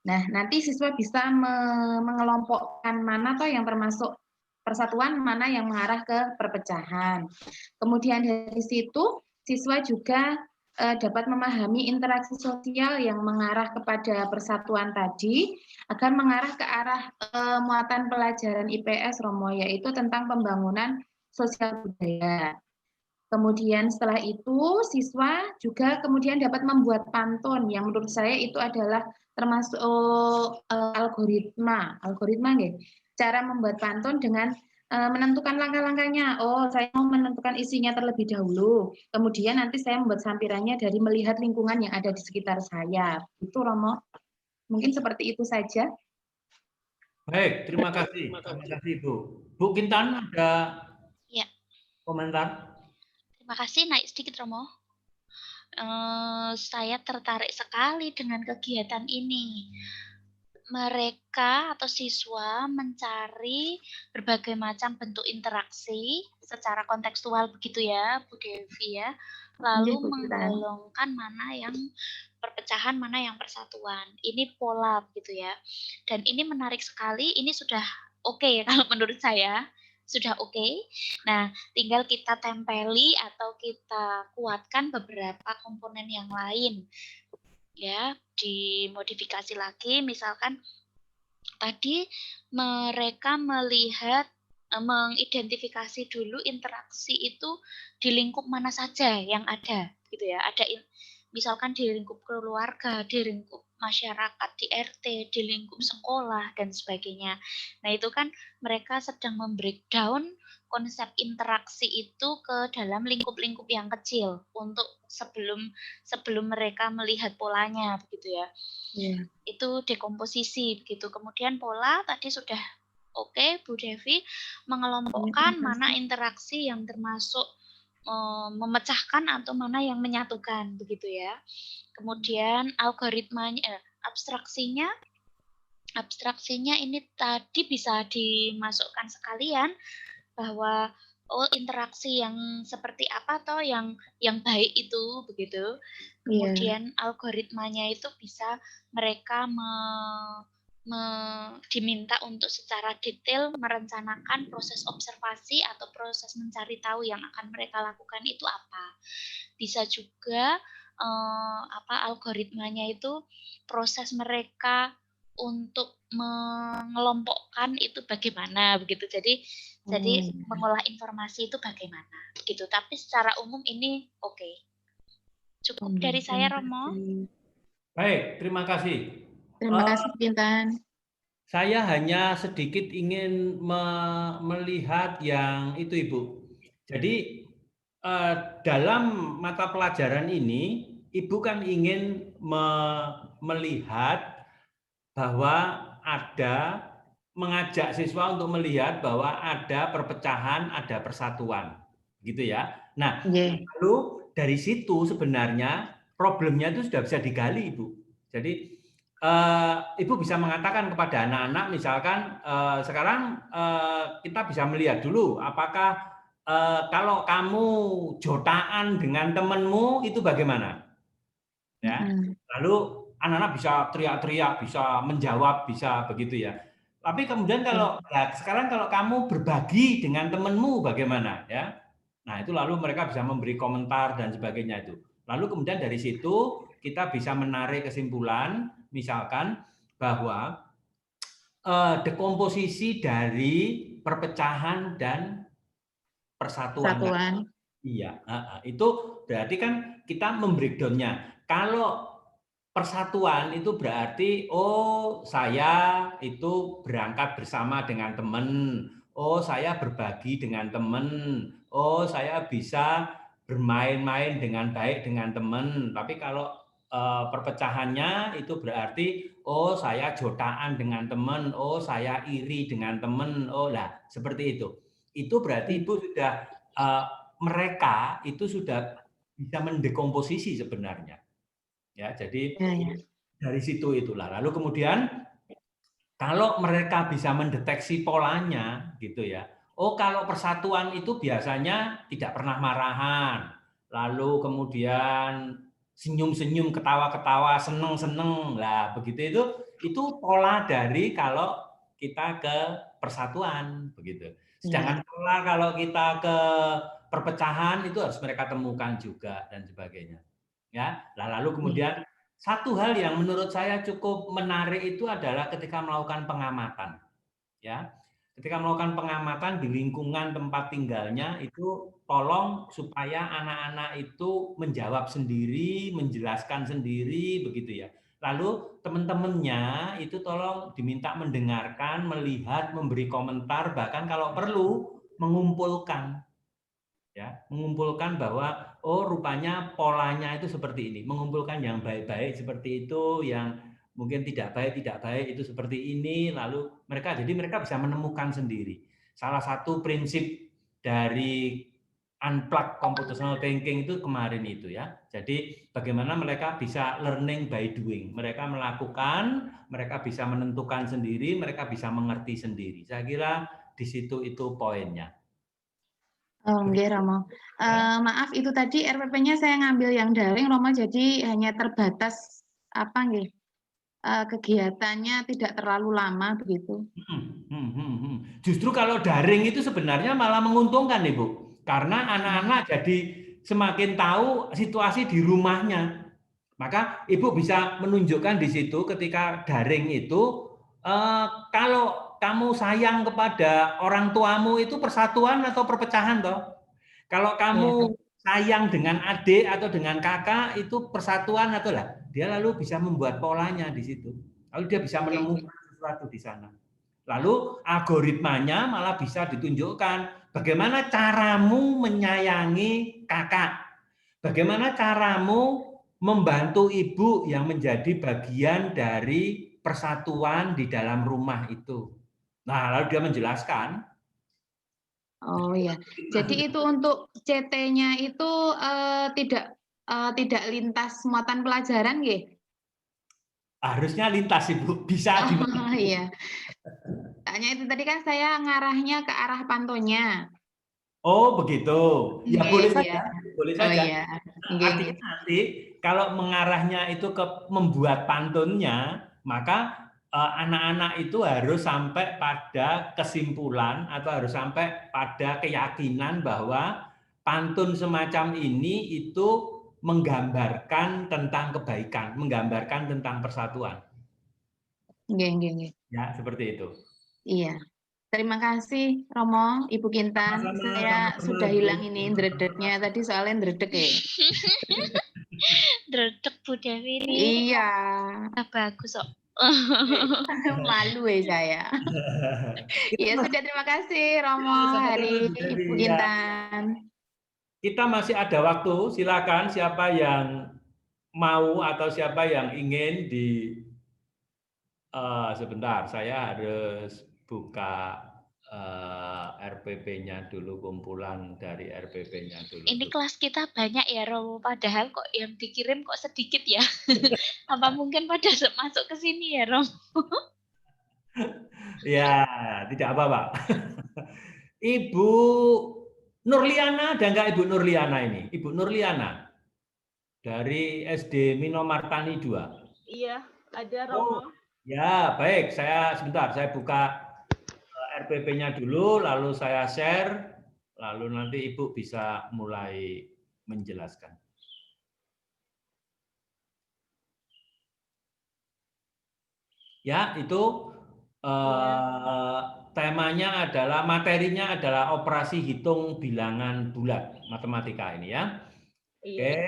Nah, nanti siswa bisa mengelompokkan mana toh yang termasuk persatuan, mana yang mengarah ke perpecahan. Kemudian dari situ siswa juga dapat memahami interaksi sosial yang mengarah kepada persatuan tadi agar mengarah ke arah muatan pelajaran IPS Romo, yaitu tentang pembangunan sosial budaya. Kemudian setelah itu siswa juga kemudian dapat membuat pantun yang menurut saya itu adalah termasuk algoritma nggih. Cara membuat pantun dengan menentukan langkah-langkahnya. Oh, saya mau menentukan isinya terlebih dahulu. Kemudian nanti saya membuat sampirannya dari melihat lingkungan yang ada di sekitar saya. Itu Romo. Mungkin seperti itu saja. Baik, terima kasih. Terima kasih, Bu. Bu Kintan, ada Ya. komentar? Terima kasih, naik sedikit Romo. Saya tertarik sekali dengan kegiatan ini. Mereka atau siswa mencari berbagai macam bentuk interaksi secara kontekstual begitu ya, Bu Devi ya. Lalu menggolongkan mana yang perpecahan, mana yang persatuan. Ini pola begitu ya. Dan ini menarik sekali, ini sudah oke kalau menurut saya. Sudah oke. Nah, tinggal kita tempeli atau kita kuatkan beberapa komponen yang lain. Ya, dimodifikasi lagi, misalkan tadi mereka melihat mengidentifikasi dulu interaksi itu di lingkup mana saja yang ada gitu ya. Ada misalkan di lingkup keluarga, di lingkup masyarakat, di RT, di lingkup sekolah dan sebagainya. Nah, itu kan mereka sedang membreakdown konsep interaksi itu ke dalam lingkup-lingkup yang kecil untuk sebelum mereka melihat polanya begitu ya. Itu dekomposisi begitu. Kemudian pola tadi sudah oke, Bu Devi mengelompokkan mana interaksi yang termasuk memecahkan atau mana yang menyatukan begitu ya. Kemudian algoritmanya, abstraksinya ini tadi bisa dimasukkan sekalian bahwa interaksi yang seperti apa toh yang baik itu begitu. Kemudian algoritmanya itu bisa mereka diminta untuk secara detail merencanakan proses observasi atau proses mencari tahu yang akan mereka lakukan itu apa. Bisa juga algoritmanya itu proses mereka untuk mengelompokkan itu bagaimana begitu. Jadi mengolah informasi itu bagaimana begitu. Tapi secara umum ini oke. Cukup dari saya, Romo. Baik, terima kasih. Terima kasih, Kintan. Saya hanya sedikit ingin melihat yang itu, Ibu. Jadi dalam mata pelajaran ini, Ibu kan ingin melihat bahwa mengajak siswa untuk melihat bahwa ada perpecahan, ada persatuan, gitu ya. Nah, lalu dari situ sebenarnya problemnya itu sudah bisa digali, Ibu. Jadi Ibu bisa mengatakan kepada anak-anak, misalkan sekarang kita bisa melihat dulu apakah kalau kamu jotaan dengan temanmu itu bagaimana, ya. Lalu anak-anak bisa teriak-teriak, bisa menjawab, bisa begitu ya. Tapi kemudian sekarang kalau kamu berbagi dengan temanmu bagaimana, ya. Nah, itu lalu mereka bisa memberi komentar dan sebagainya itu. Lalu kemudian dari situ kita bisa menarik kesimpulan, misalkan bahwa dekomposisi dari perpecahan dan persatuan. Iya, itu berarti kan kita membreakdown-nya. Kalau persatuan itu berarti, saya itu berangkat bersama dengan teman, saya berbagi dengan teman, saya bisa bermain-main dengan baik dengan teman. Tapi kalau perpecahannya itu berarti, saya jotaan dengan teman, saya iri dengan teman, seperti itu. Itu berarti Ibu sudah mereka itu sudah bisa mendekomposisi sebenarnya. Ya, jadi dari situ itulah. Lalu kemudian kalau mereka bisa mendeteksi polanya gitu ya. Kalau persatuan itu biasanya tidak pernah marahan. Lalu kemudian senyum-senyum, ketawa-ketawa, seneng-seneng. Lah, begitu itu pola dari kalau kita ke persatuan begitu. Sedangkan pola kalau kita ke perpecahan itu harus mereka temukan juga dan sebagainya. Ya, lalu kemudian satu hal yang menurut saya cukup menarik itu adalah ketika melakukan pengamatan. Ya, ketika melakukan pengamatan di lingkungan tempat tinggalnya itu tolong supaya anak-anak itu menjawab sendiri, menjelaskan sendiri, begitu ya. Lalu teman-temannya itu tolong diminta mendengarkan, melihat, memberi komentar, bahkan kalau perlu mengumpulkan. Ya, mengumpulkan bahwa oh rupanya polanya itu seperti ini, mengumpulkan yang baik-baik seperti itu, yang mungkin tidak baik itu seperti ini, lalu mereka bisa menemukan sendiri. Salah satu prinsip dari unplugged computational thinking itu kemarin itu ya. Jadi bagaimana mereka bisa learning by doing. Mereka melakukan, mereka bisa menentukan sendiri, mereka bisa mengerti sendiri. Saya kira di situ itu poinnya. Oh, nggih, Romo. Maaf, itu tadi RPP-nya saya ngambil yang daring, Romo, jadi hanya terbatas kegiatannya tidak terlalu lama begitu. Justru kalau daring itu sebenarnya malah menguntungkan, Ibu. Karena anak-anak jadi semakin tahu situasi di rumahnya. Maka Ibu bisa menunjukkan di situ ketika daring itu, kalau kamu sayang kepada orang tuamu itu persatuan atau perpecahan toh? Kalau kamu sayang dengan adik atau dengan kakak itu persatuan atau lah? Dia lalu bisa membuat polanya di situ. Lalu dia bisa menemukan sesuatu di sana. Lalu algoritmanya malah bisa ditunjukkan bagaimana caramu menyayangi kakak. Bagaimana caramu membantu ibu yang menjadi bagian dari persatuan di dalam rumah itu. Nah, lalu dia menjelaskan. Oh ya, jadi itu untuk CT-nya itu tidak lintas muatan pelajaran, nggih? Harusnya lintas, Ibu. Bisa di Oh iya. Tanya itu tadi kan saya ngarahnya ke arah pantonya. Oh, begitu. Ya boleh saja, boleh Oh saja. iya. Artinya nanti kalau mengarahnya itu ke membuat pantunnya, maka anak-anak itu harus sampai pada kesimpulan atau harus sampai pada keyakinan bahwa pantun semacam ini itu menggambarkan tentang kebaikan, menggambarkan tentang persatuan. Nggih. Ya, seperti itu. Iya. Terima kasih Romo, Ibu Kintan. Saya sudah hilang ini ndredegnya tadi soalnya ndredeg ya. Ndredeg Bu Dewi ini. Iya. Bagus kok. Malu ya saya. Ya sudah, terima kasih Romo, hari Ibu Kintan. Kita masih ada waktu, silakan siapa yang mau atau siapa yang ingin sebentar, saya harus buka RPP-nya dulu, kumpulan dari RPP-nya dulu. Ini kelas kita banyak ya Romo, padahal kok yang dikirim kok sedikit ya. Apa mungkin pada masuk ke sini ya Romo? Ya, tidak apa-apa. Ibu Nurliana, ada nggak Ibu Nurliana ini? Ibu Nurliana dari SD Minomartani 2. Iya, ada Romo. Ya, baik. Sebentar, saya buka RPP-nya dulu, lalu saya share, lalu nanti Ibu bisa mulai menjelaskan. Ya, itu temanya adalah, materinya adalah operasi hitung bilangan bulat, matematika ini ya. Oke,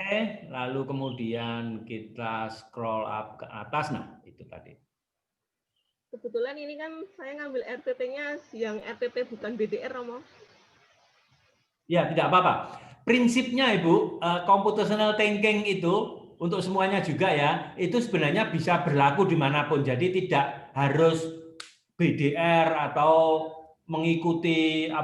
lalu kemudian kita scroll up ke atas, nah itu tadi. Kebetulan ini kan saya ngambil RPP-nya yang RPP bukan BDR, Romo. Ya, tidak apa-apa. Prinsipnya Ibu, computational thinking itu untuk semuanya juga ya, itu sebenarnya bisa berlaku dimanapun. Jadi tidak harus BDR atau mengikuti yang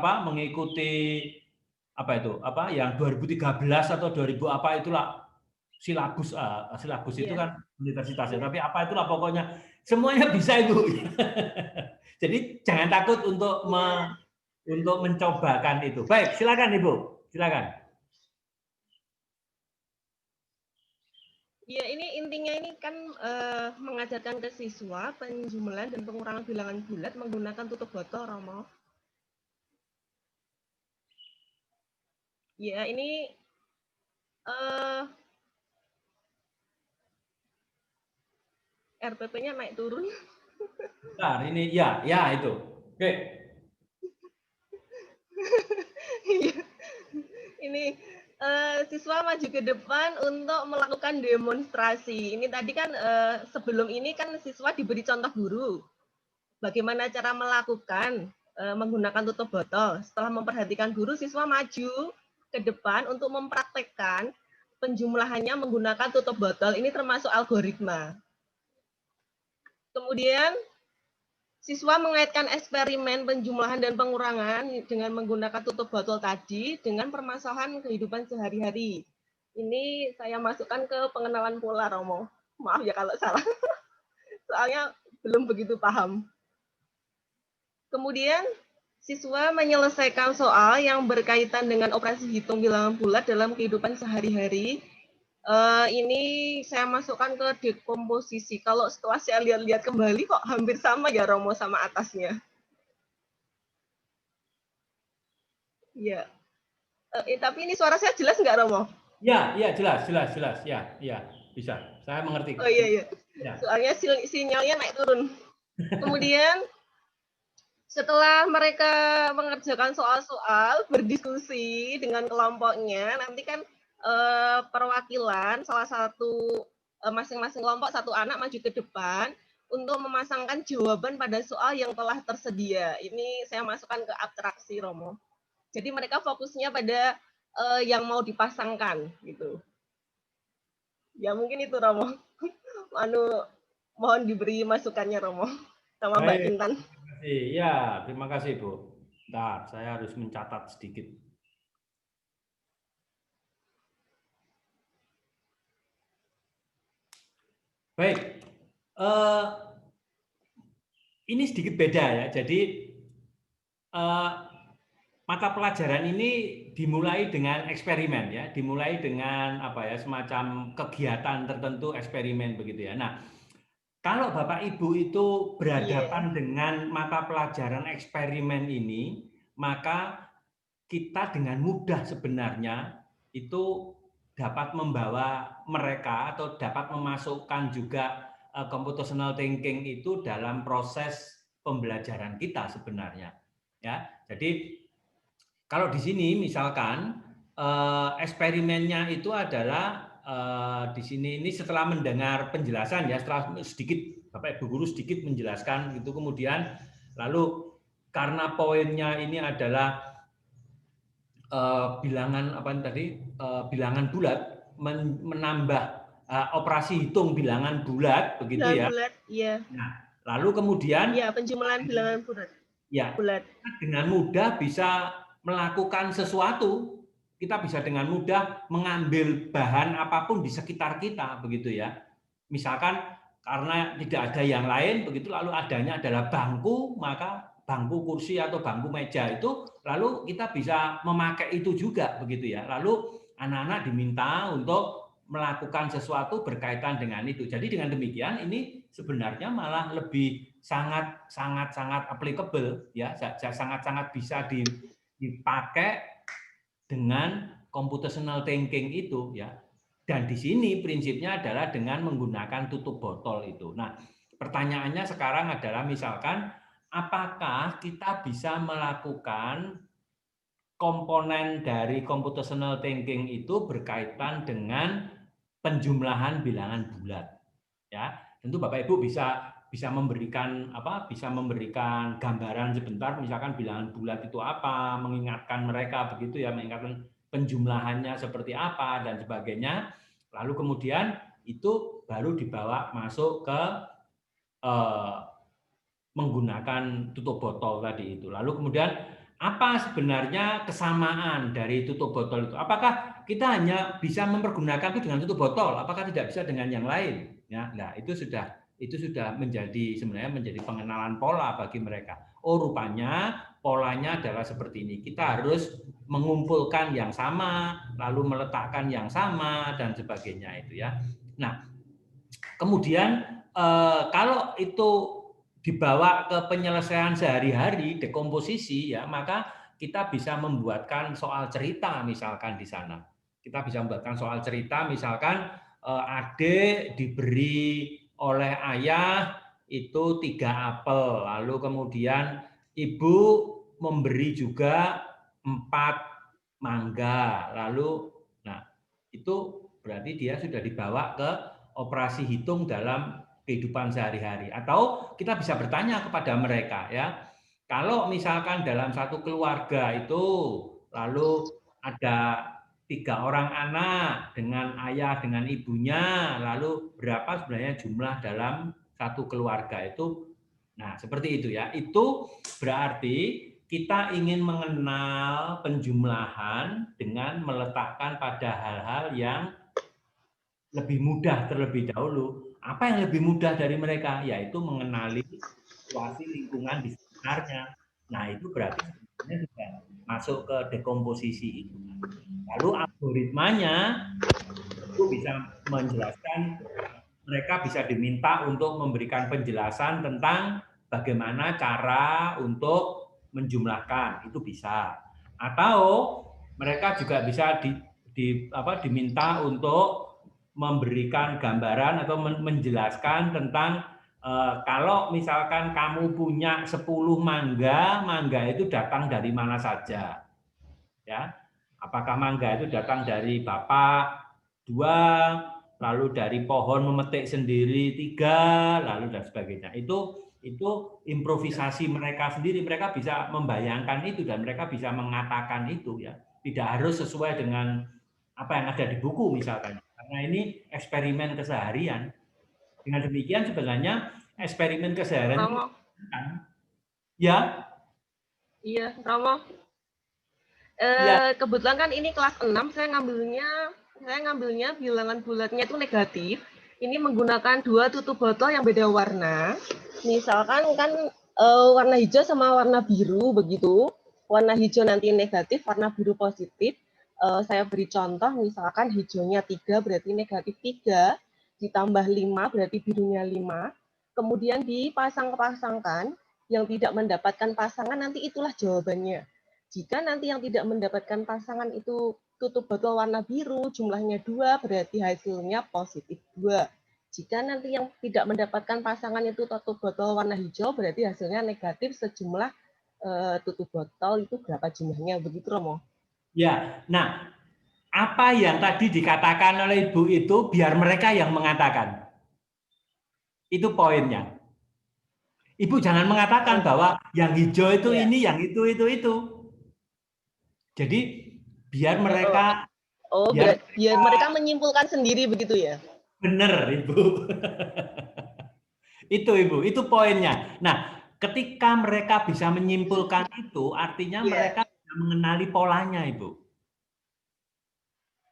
2013 atau 2000 apa itulah silabus itu kan universitasnya. Tapi apa itulah pokoknya semuanya bisa Ibu. Jadi jangan takut untuk mencobakan itu. Baik, silakan Ibu, silakan. Iya, ini intinya ini kan mengajarkan ke siswa penjumlahan dan pengurangan bilangan bulat menggunakan tutup botol, Romo. Ya, ini RPP-nya naik turun. Bentar, ini ya itu. Oke. Ini siswa maju ke depan untuk melakukan demonstrasi. Ini tadi kan sebelum ini kan siswa diberi contoh guru. Bagaimana cara melakukan menggunakan tutup botol. Setelah memperhatikan guru, siswa maju ke depan untuk mempraktekkan penjumlahannya menggunakan tutup botol. Ini termasuk algoritma. Kemudian siswa mengaitkan eksperimen penjumlahan dan pengurangan dengan menggunakan tutup botol tadi dengan permasalahan kehidupan sehari-hari. Ini saya masukkan ke pengenalan pola, Romo. Maaf ya kalau salah. Soalnya belum begitu paham. Kemudian siswa menyelesaikan soal yang berkaitan dengan operasi hitung bilangan bulat dalam kehidupan sehari-hari. Ini saya masukkan ke dekomposisi. Kalau setelah saya lihat-lihat kembali kok hampir sama ya Romo sama atasnya. Ya. Tapi ini suara saya jelas nggak Romo? Ya, jelas. Ya, bisa. Saya mengerti. Oh iya. Ya. Soalnya sinyalnya naik turun. Kemudian setelah mereka mengerjakan soal-soal, berdiskusi dengan kelompoknya, nanti kan perwakilan salah satu masing-masing kelompok satu anak maju ke depan untuk memasangkan jawaban pada soal yang telah tersedia. Ini saya masukkan ke abstraksi, Romo. Jadi mereka fokusnya pada yang mau dipasangkan, gitu. Ya mungkin itu, Romo. Mohon diberi masukannya, Romo, sama Mbak Intan. Iya, terima kasih Bu. Bentar, saya harus mencatat sedikit. Baik, ini sedikit beda ya. Jadi mata pelajaran ini dimulai dengan eksperimen ya, dimulai dengan semacam kegiatan tertentu eksperimen begitu ya. Nah, kalau Bapak Ibu itu berhadapan dengan mata pelajaran eksperimen ini, maka kita dengan mudah sebenarnya itu dapat membawa mereka atau dapat memasukkan juga computational thinking itu dalam proses pembelajaran kita sebenarnya. Ya, jadi kalau di sini misalkan eksperimennya itu adalah di sini ini setelah mendengar penjelasan ya, setelah sedikit Bapak Ibu guru sedikit menjelaskan itu, kemudian lalu karena poinnya ini adalah bilangan bilangan bulat, menambah operasi hitung bilangan bulat begitu ya. Bulat, iya. Nah, lalu kemudian penjumlahan bilangan bulat. Ya, bulat. Dengan mudah bisa melakukan sesuatu. Kita bisa dengan mudah mengambil bahan apapun di sekitar kita begitu ya. Misalkan karena tidak ada yang lain begitu, lalu adanya adalah bangku, maka bangku, kursi atau bangku meja itu lalu kita bisa memakai itu juga begitu ya. Lalu anak-anak diminta untuk melakukan sesuatu berkaitan dengan itu. Jadi dengan demikian ini sebenarnya malah lebih sangat applicable ya, sangat bisa dipakai dengan computational thinking itu ya. Dan di sini prinsipnya adalah dengan menggunakan tutup botol itu. Nah, pertanyaannya sekarang adalah misalkan apakah kita bisa melakukan komponen dari computational thinking itu berkaitan dengan penjumlahan bilangan bulat. Ya, tentu Bapak Ibu bisa memberikan gambaran sebentar, misalkan bilangan bulat itu apa, mengingatkan mereka begitu ya, mengingatkan penjumlahannya seperti apa dan sebagainya. Lalu kemudian itu baru dibawa masuk ke menggunakan tutup botol tadi itu. Lalu kemudian apa sebenarnya kesamaan dari tutup botol itu? Apakah kita hanya bisa mempergunakan itu dengan tutup botol? Apakah tidak bisa dengan yang lain? Ya, nah itu sudah sebenarnya menjadi pengenalan pola bagi mereka. Oh, rupanya polanya adalah seperti ini. Kita harus mengumpulkan yang sama, lalu meletakkan yang sama dan sebagainya itu ya. Nah, kemudian kalau itu dibawa ke penyelesaian sehari-hari, dekomposisi ya, maka kita bisa membuatkan soal cerita misalkan di sana. Kita bisa membuatkan soal cerita misalkan adik diberi oleh ayah itu 3 apel, lalu kemudian ibu memberi juga 4 mangga, lalu nah itu berarti dia sudah dibawa ke operasi hitung dalam kehidupan sehari-hari. Atau kita bisa bertanya kepada mereka ya, kalau misalkan dalam satu keluarga itu lalu ada 3 orang anak dengan ayah dengan ibunya, lalu berapa sebenarnya jumlah dalam satu keluarga itu? Nah, seperti itu ya. Itu berarti kita ingin mengenal penjumlahan dengan meletakkan pada hal-hal yang lebih mudah terlebih dahulu. Apa yang lebih mudah dari mereka? Yaitu mengenali situasi lingkungan di sekitarnya. Nah, itu berarti sebenarnya sudah masuk ke dekomposisi itu. Lalu algoritmanya itu bisa menjelaskan, mereka bisa diminta untuk memberikan penjelasan tentang bagaimana cara untuk menjumlahkan, itu bisa. Atau mereka juga bisa diminta untuk memberikan gambaran atau menjelaskan tentang kalau misalkan kamu punya 10 mangga, mangga itu datang dari mana saja. Ya. Apakah mangga itu datang dari bapak 2, lalu dari pohon memetik sendiri 3, lalu dan sebagainya. Itu improvisasi mereka sendiri, mereka bisa membayangkan itu dan mereka bisa mengatakan itu ya. Tidak harus sesuai dengan apa yang ada di buku misalkan. Karena ini eksperimen keseharian. Dengan demikian sebenarnya eksperimen keseharian itu ya. Iya, Romo. Ya. Kebetulan kan ini kelas 6, saya ngambilnya bilangan bulatnya itu negatif. Ini menggunakan 2 tutup botol yang beda warna. Misalkan kan warna hijau sama warna biru begitu. Warna hijau nanti negatif, warna biru positif. Saya beri contoh, misalkan hijaunya 3 berarti negatif 3, ditambah 5 berarti birunya 5. Kemudian dipasang-pasangkan, yang tidak mendapatkan pasangan nanti itulah jawabannya. Jika nanti yang tidak mendapatkan pasangan itu tutup botol warna biru, jumlahnya 2, berarti hasilnya positif 2. Jika nanti yang tidak mendapatkan pasangan itu tutup botol warna hijau, berarti hasilnya negatif sejumlah tutup botol itu berapa jumlahnya, begitu Romo? Ya, nah apa yang tadi dikatakan oleh Ibu itu biar mereka yang mengatakan. Itu poinnya. Ibu jangan mengatakan bahwa yang hijau itu ini, yang itu. Jadi biar mereka biar mereka menyimpulkan sendiri begitu ya. Benar, Ibu. Ibu, itu poinnya. Nah, ketika mereka bisa menyimpulkan itu, artinya mereka bisa mengenali polanya, Ibu.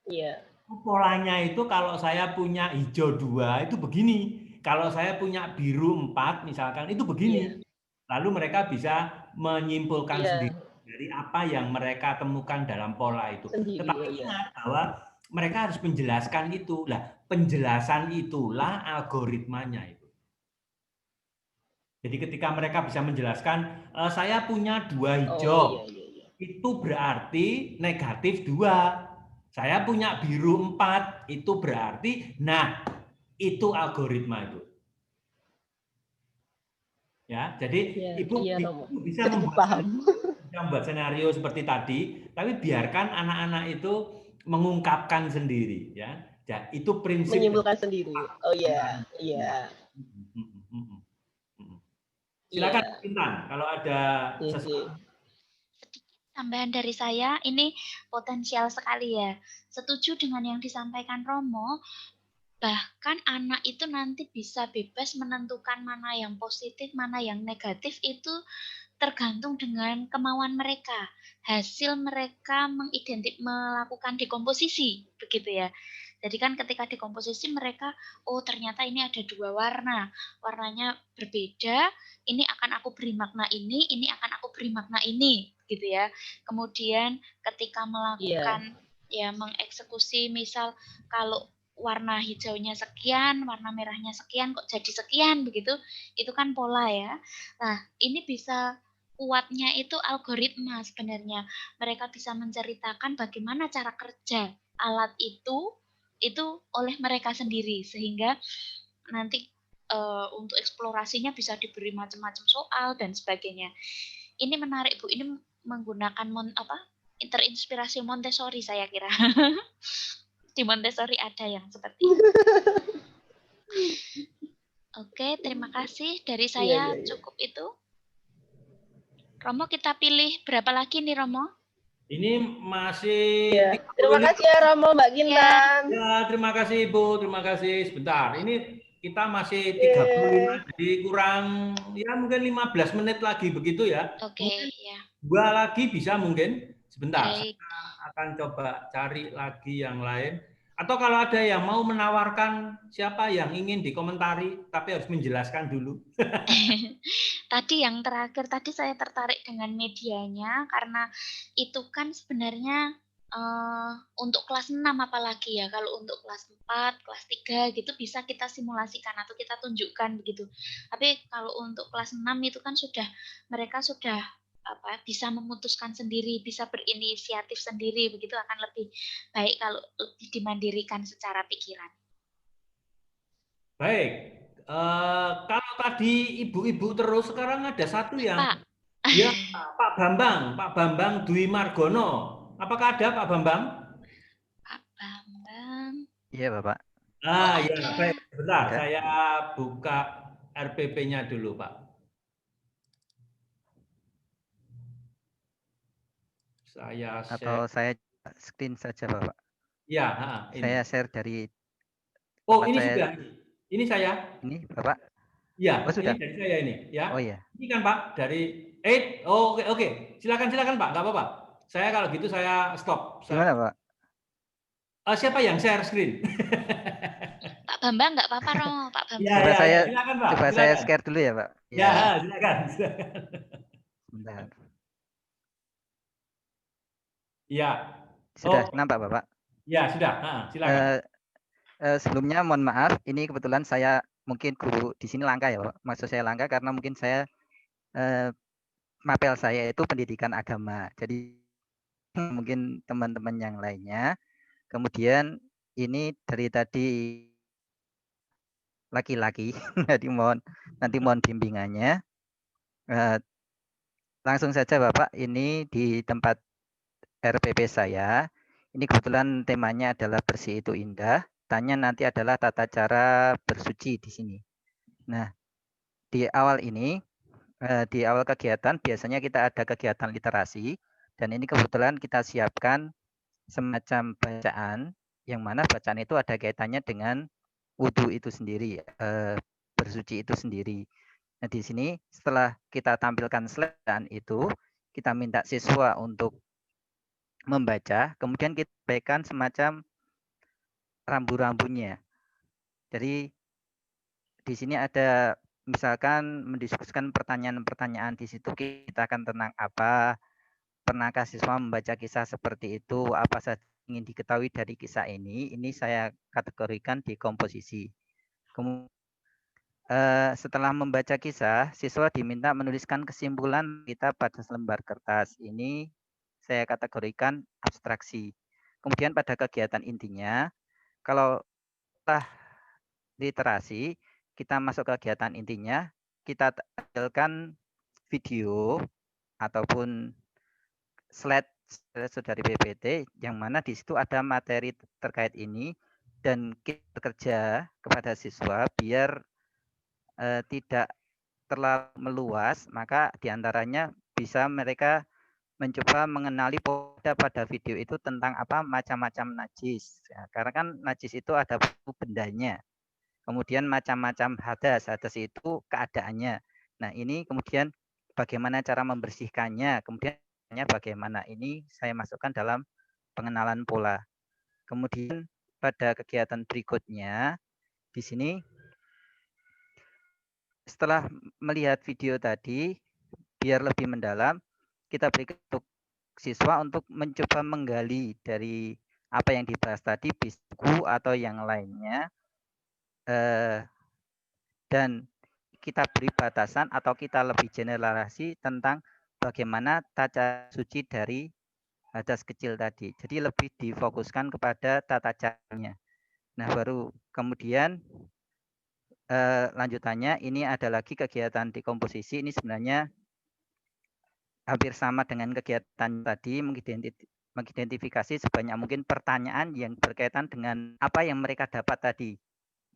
Iya. Polanya itu kalau saya punya hijau 2 itu begini. Kalau saya punya biru 4 misalkan itu begini. Lalu mereka bisa menyimpulkan sendiri dari apa yang mereka temukan dalam pola itu. Tetapi ingat bahwa mereka harus menjelaskan itu. Lah, penjelasan itulah algoritmanya itu. Jadi ketika mereka bisa menjelaskan, saya punya 2 hijau, itu berarti negatif 2. Saya punya biru 4, itu berarti, nah itu algoritma itu. Ya, jadi Ibu bisa membuat senario seperti tadi, tapi biarkan anak-anak itu mengungkapkan sendiri, ya. Itu prinsip. Menyimpulkan sendiri. Oh iya, iya. Silakan Intan, kalau ada sesuatu. Tambahan dari saya, ini potensial sekali ya. Setuju dengan yang disampaikan Romo, bahkan anak itu nanti bisa bebas menentukan mana yang positif, mana yang negatif, itu tergantung dengan kemauan mereka. Hasil mereka melakukan dekomposisi, begitu ya. Jadi kan ketika dekomposisi mereka, oh ternyata ini ada 2 warna, warnanya berbeda, ini akan aku beri makna ini akan aku beri makna ini, gitu ya. Kemudian ketika melakukan mengeksekusi, misal kalau warna hijaunya sekian, warna merahnya sekian, kok jadi sekian begitu, itu kan pola ya. Nah, ini bisa kuatnya itu algoritma sebenarnya. Mereka bisa menceritakan bagaimana cara kerja alat itu oleh mereka sendiri, sehingga nanti untuk eksplorasinya bisa diberi macam-macam soal dan sebagainya. Ini menarik Bu, ini menggunakan terinspirasi Montessori saya kira. Di Montessori ada yang seperti itu. Oke, terima kasih. Dari saya cukup itu. Romo, kita pilih berapa lagi nih Romo? Ini masih Terima kasih ya Romo, Mbak Gintan. Ya, terima kasih Ibu, terima kasih. Sebentar, ini kita masih 35, jadi kurang ya mungkin 15 menit lagi begitu ya. Oke, ya. 2 lagi bisa mungkin. Sebentar, Baik. saya akan coba cari lagi yang lain. Atau kalau ada yang mau menawarkan, siapa yang ingin dikomentari, tapi harus menjelaskan dulu. Tadi yang terakhir, tadi saya tertarik dengan medianya, karena itu kan sebenarnya untuk kelas 6 apalagi ya, kalau untuk kelas 4, kelas 3 gitu bisa kita simulasikan atau kita tunjukkan begitu. Tapi kalau untuk kelas 6 itu kan mereka sudah bisa memutuskan sendiri, bisa berinisiatif sendiri, begitu akan lebih baik kalau lebih dimandirikan secara pikiran. Baik, kalau tadi ibu-ibu terus, sekarang ada satu yang Pak. Ya, Pak Bambang Dwi Margono. Apakah ada Pak Bambang? Pak Bambang. Iya Bapak. Ya, baik. Bentar, saya buka RPP-nya dulu Pak. Atau saya screen saja Bapak. Ya, ini. Saya share dari. Oh, ini sudah. Ini saya. Ini Bapak. Ya, oh, sudah. ini dari saya ini. Ya. Oh iya. Ini kan Pak dari oke. Silakan Pak, nggak apa-apa. Saya kalau gitu saya stop. Gimana Pak? Siapa yang share screen? Pak Bambang nggak apa-apa Romo, Pak Bambang. Coba saya, silakan, Pak. Coba saya share dulu ya Pak. Ya, silakan. Sebentar. Ya. Sudah nampak Bapak? Ya, sudah. Silakan. Sebelumnya mohon maaf, ini kebetulan saya mungkin guru di sini langka ya Pak. Maksud saya langka karena mungkin saya mapel saya itu pendidikan agama. Jadi mungkin teman-teman yang lainnya. Kemudian ini dari tadi laki-laki, jadi nanti mohon bimbingannya. Langsung saja Bapak, ini di tempat RPP saya. Ini kebetulan temanya adalah bersih itu indah. Tanya nanti adalah tata cara bersuci di sini. Nah, di awal ini, di awal kegiatan biasanya kita ada kegiatan literasi. Dan ini kebetulan kita siapkan semacam bacaan, yang mana bacaan itu ada kaitannya dengan wudhu itu sendiri, bersuci itu sendiri. Nah, di sini setelah kita tampilkan slide itu, kita minta siswa untuk membaca, kemudian kita berikan semacam rambu-rambunya. Jadi di sini ada misalkan mendiskusikan pertanyaan-pertanyaan di situ kita akan tentang apa, pernahkah siswa membaca kisah seperti itu, apa saja ingin diketahui dari kisah ini saya kategorikan di komposisi. Kemudian setelah membaca kisah, siswa diminta menuliskan kesimpulan kita pada selembar kertas. Ini saya kategorikan abstraksi. Kemudian pada kegiatan intinya, kalau setelah literasi, kita masuk ke kegiatan intinya, kita tampilkan video ataupun slide dari PPT, yang mana di situ ada materi terkait ini, dan kita bekerja kepada siswa biar tidak terlalu meluas, maka diantaranya bisa mereka mencoba mengenali pada video itu tentang apa macam-macam najis. Ya, karena kan najis itu ada bendanya. Kemudian macam-macam hadas itu keadaannya. Nah ini kemudian bagaimana cara membersihkannya, kemudian bagaimana ini saya masukkan dalam pengenalan pola. Kemudian pada kegiatan berikutnya di sini setelah melihat video tadi, biar lebih mendalam, kita berikan untuk siswa untuk mencoba menggali dari apa yang dibahas tadi, buku atau yang lainnya, dan kita beri batasan atau kita lebih generalisasi tentang bagaimana tata suci dari hadas kecil tadi. Jadi lebih difokuskan kepada tata caranya. Nah, baru kemudian lanjutannya ini ada lagi kegiatan dekomposisi. Ini sebenarnya hampir sama dengan kegiatan tadi, mengidentifikasi sebanyak mungkin pertanyaan yang berkaitan dengan apa yang mereka dapat tadi.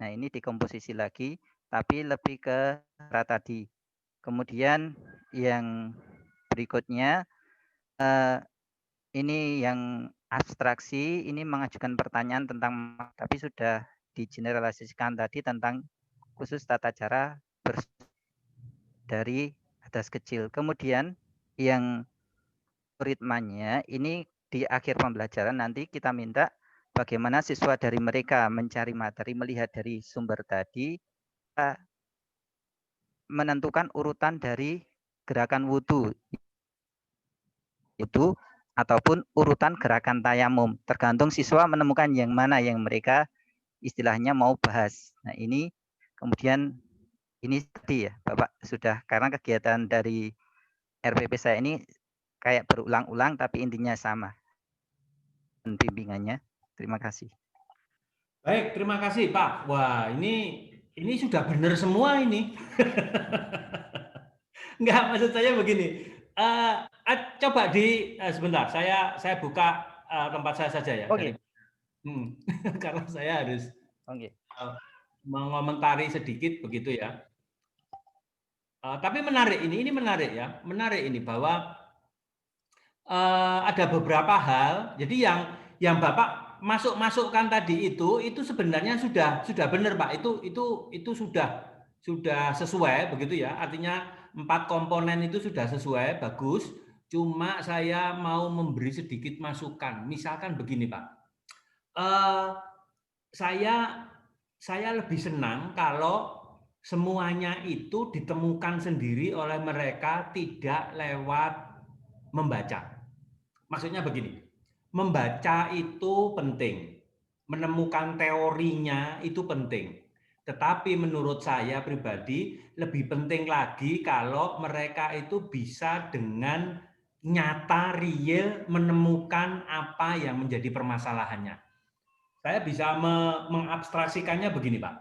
Nah, ini dekomposisi lagi, tapi lebih ke arah tadi. Kemudian yang berikutnya, ini yang abstraksi, ini mengajukan pertanyaan tentang, tapi sudah digeneralisasikan tadi tentang khusus tata cara dari hadas kecil. Kemudian yang ritmanya ini di akhir pembelajaran nanti kita minta bagaimana siswa dari mereka mencari materi, melihat dari sumber tadi, menentukan urutan dari gerakan wudhu itu ataupun urutan gerakan tayamum. Tergantung siswa menemukan yang mana yang mereka istilahnya mau bahas. Nah, ini kemudian ini tadi ya Bapak sudah, karena kegiatan dari RPP saya ini kayak berulang-ulang tapi intinya sama bimbingannya. Terima kasih. Baik, terima kasih Pak. Wah, ini sudah benar semua ini. Enggak, maksud saya begini. Coba sebentar, saya buka tempat saya saja ya. Oke. Karena saya harus mengomentari sedikit begitu ya. Tapi menarik ini menarik ya, menarik ini bahwa ada beberapa hal. Jadi yang Bapak masukkan tadi itu sebenarnya sudah benar Pak. Itu sudah sesuai begitu ya. Artinya 4 komponen itu sudah sesuai, bagus. Cuma saya mau memberi sedikit masukan. Misalkan begini Pak, saya lebih senang kalau semuanya itu ditemukan sendiri oleh mereka, tidak lewat membaca. Maksudnya begini, membaca itu penting, menemukan teorinya itu penting. Tetapi menurut saya pribadi lebih penting lagi kalau mereka itu bisa dengan nyata, real, menemukan apa yang menjadi permasalahannya. Saya bisa mengabstraksikannya begini Pak.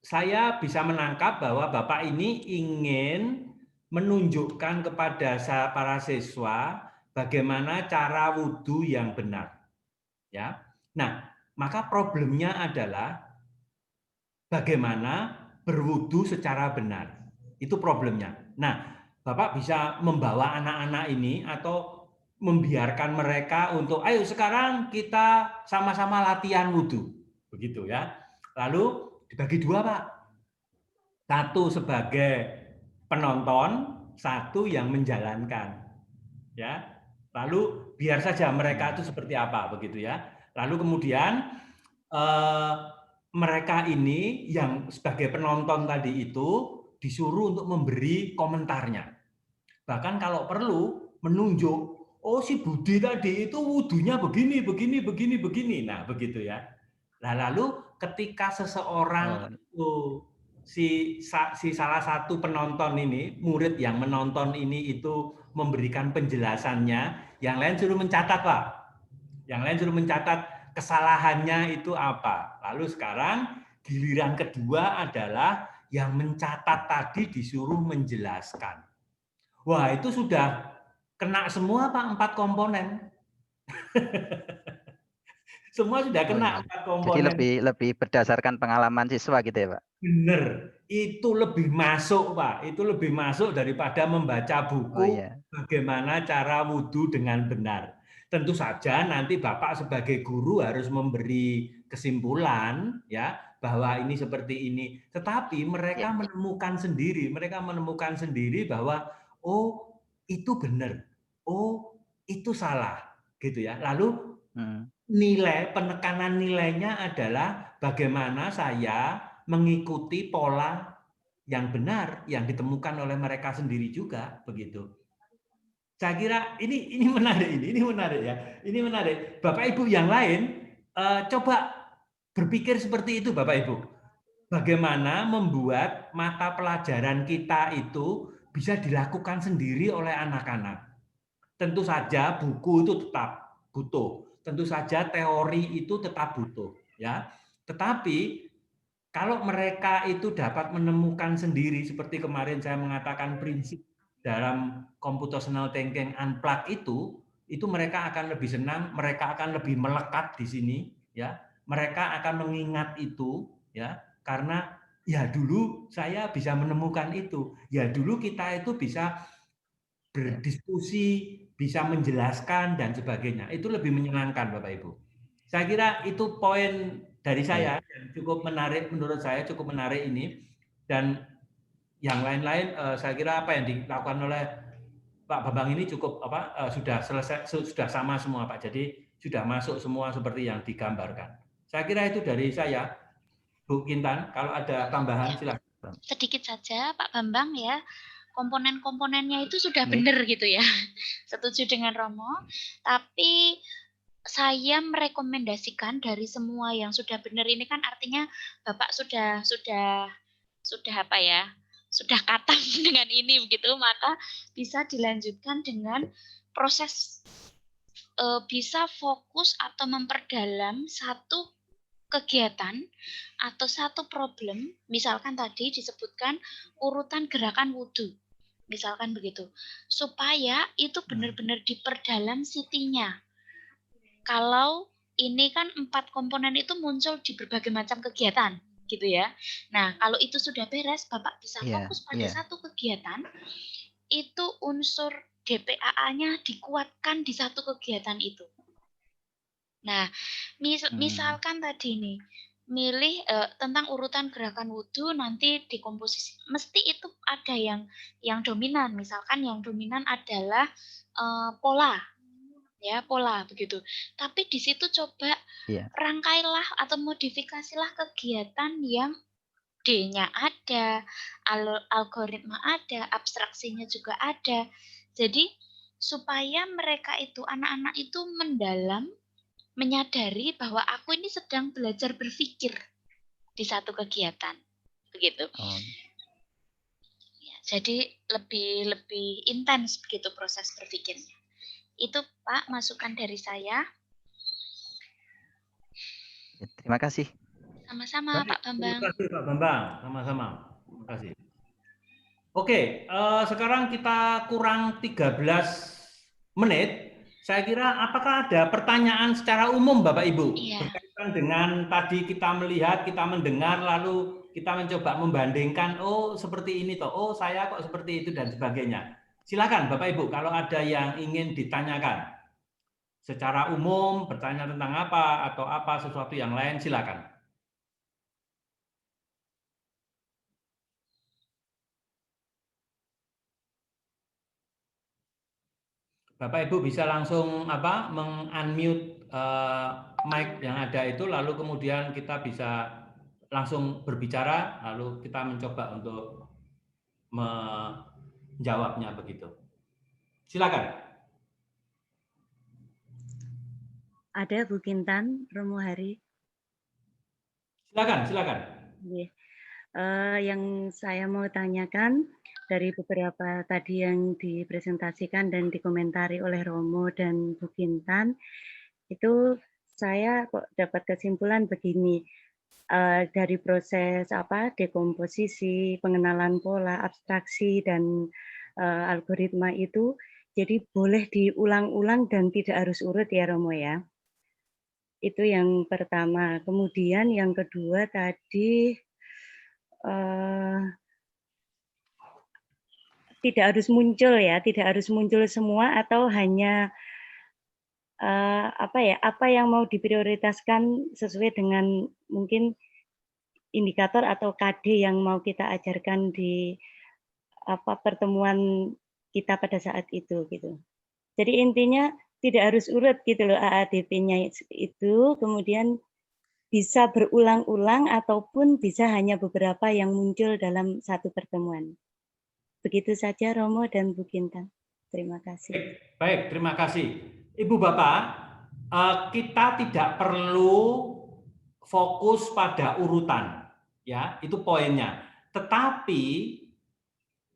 Saya bisa menangkap bahwa Bapak ini ingin menunjukkan kepada para siswa bagaimana cara wudhu yang benar. Ya. Nah, maka problemnya adalah bagaimana berwudhu secara benar. Itu problemnya. Nah, Bapak bisa membawa anak-anak ini atau membiarkan mereka untuk, ayo sekarang kita sama-sama latihan wudhu. Begitu ya. Lalu dibagi 2 Pak. Satu sebagai penonton, satu yang menjalankan. Ya. Lalu biar saja mereka itu seperti apa begitu ya. Lalu kemudian mereka ini yang sebagai penonton tadi itu disuruh untuk memberi komentarnya. Bahkan kalau perlu menunjuk, oh si Budi tadi itu wudhunya begini. Nah, begitu ya. Nah, lalu ketika seseorang itu si salah satu penonton ini, murid yang menonton ini itu memberikan penjelasannya, yang lain suruh mencatat, Pak. Yang lain suruh mencatat kesalahannya itu apa. Lalu sekarang giliran kedua adalah yang mencatat tadi disuruh menjelaskan. Wah, itu sudah kena semua Pak 4 komponen. Semua sudah kena 4 komponen. Jadi lebih berdasarkan pengalaman siswa gitu ya Pak? Benar, itu lebih masuk Pak. Itu lebih masuk daripada membaca buku bagaimana cara wudhu dengan benar. Tentu saja nanti Bapak sebagai guru harus memberi kesimpulan ya bahwa ini seperti ini. Tetapi mereka menemukan sendiri bahwa oh itu benar, oh itu salah gitu ya. Lalu penekanan nilainya adalah bagaimana saya mengikuti pola yang benar yang ditemukan oleh mereka sendiri juga begitu. Saya kira ini menarik ya. Ini menarik. Bapak Ibu yang lain coba berpikir seperti itu Bapak Ibu. Bagaimana membuat mata pelajaran kita itu bisa dilakukan sendiri oleh anak-anak. Tentu saja buku itu tetap butuh, tentu saja teori itu tetap butuh, ya. Tetapi kalau mereka itu dapat menemukan sendiri, seperti kemarin saya mengatakan prinsip dalam computational thinking unplug itu mereka akan lebih senang, mereka akan lebih melekat di sini, ya. Mereka akan mengingat itu, ya, karena ya dulu saya bisa menemukan itu, ya dulu kita itu bisa berdiskusi, bisa menjelaskan dan sebagainya. Itu lebih menyenangkan, Bapak Ibu. Saya kira itu poin dari saya yang cukup menarik, menurut saya cukup menarik ini. Dan yang lain-lain saya kira apa yang dilakukan oleh Pak Bambang ini cukup sudah selesai, sudah sama semua Pak. Jadi sudah masuk semua seperti yang digambarkan. Saya kira itu dari saya. Bu Kintan, kalau ada tambahan silakan. Sedikit saja Pak Bambang ya. Komponen-komponennya itu sudah benar gitu ya. Setuju dengan Romo. Tapi saya merekomendasikan dari semua yang sudah benar ini kan artinya Bapak sudah apa ya? Sudah katam dengan ini begitu, maka bisa dilanjutkan dengan proses bisa fokus atau memperdalam satu kegiatan atau satu problem, misalkan tadi disebutkan urutan gerakan wudhu, misalkan begitu, supaya itu benar-benar diperdalam sitinya. Kalau ini kan 4 komponen itu muncul di berbagai macam kegiatan, gitu ya. Nah, kalau itu sudah beres, Bapak bisa fokus pada satu kegiatan, itu unsur GPAA-nya dikuatkan di satu kegiatan itu. Nah, misalkan tadi nih, milih tentang urutan gerakan wudhu nanti dikomposisi, mesti itu ada yang dominan. Misalkan yang dominan adalah pola, ya pola begitu. Tapi di situ coba rangkailah atau modifikasilah kegiatan yang D-nya ada, algoritma ada, abstraksinya juga ada. Jadi supaya mereka itu, anak-anak itu mendalam, menyadari bahwa aku ini sedang belajar berpikir di satu kegiatan, begitu. Ya, jadi lebih intens begitu proses berpikirnya. Itu Pak masukan dari saya. Terima kasih. Sama-sama Pak Bambang. Terima kasih Pak Bambang, sama-sama. Terima kasih. Oke, sekarang kita kurang 13 menit. Saya kira apakah ada pertanyaan secara umum Bapak Ibu? Berkaitan dengan tadi kita melihat, kita mendengar, lalu kita mencoba membandingkan, oh seperti ini toh, oh saya kok seperti itu dan sebagainya. Silakan Bapak Ibu kalau ada yang ingin ditanyakan. Secara umum, bertanya tentang apa atau apa sesuatu yang lain, silakan. Bapak Ibu bisa langsung meng-unmute mic yang ada itu, lalu kemudian kita bisa langsung berbicara, lalu kita mencoba untuk menjawabnya begitu. Silakan. Ada Bu Kintan, Romo Hari. Silakan. Yang saya mau tanyakan dari beberapa tadi yang dipresentasikan dan dikomentari oleh Romo dan Bu Kintan, itu saya kok dapat kesimpulan begini, dari proses dekomposisi, pengenalan pola, abstraksi dan algoritma itu, jadi boleh diulang-ulang dan tidak harus urut ya Romo ya. Itu yang pertama. Kemudian yang kedua tadi tidak harus muncul ya, tidak harus muncul semua atau hanya apa yang mau diprioritaskan sesuai dengan mungkin indikator atau KD yang mau kita ajarkan di pertemuan kita pada saat itu gitu. Jadi intinya tidak harus urut gitu loh AADP-nya itu, kemudian bisa berulang-ulang ataupun bisa hanya beberapa yang muncul dalam satu pertemuan. Begitu saja Romo dan Bu Kintan. Terima kasih. Baik, terima kasih. Ibu Bapak, kita tidak perlu fokus pada urutan, ya itu poinnya. Tetapi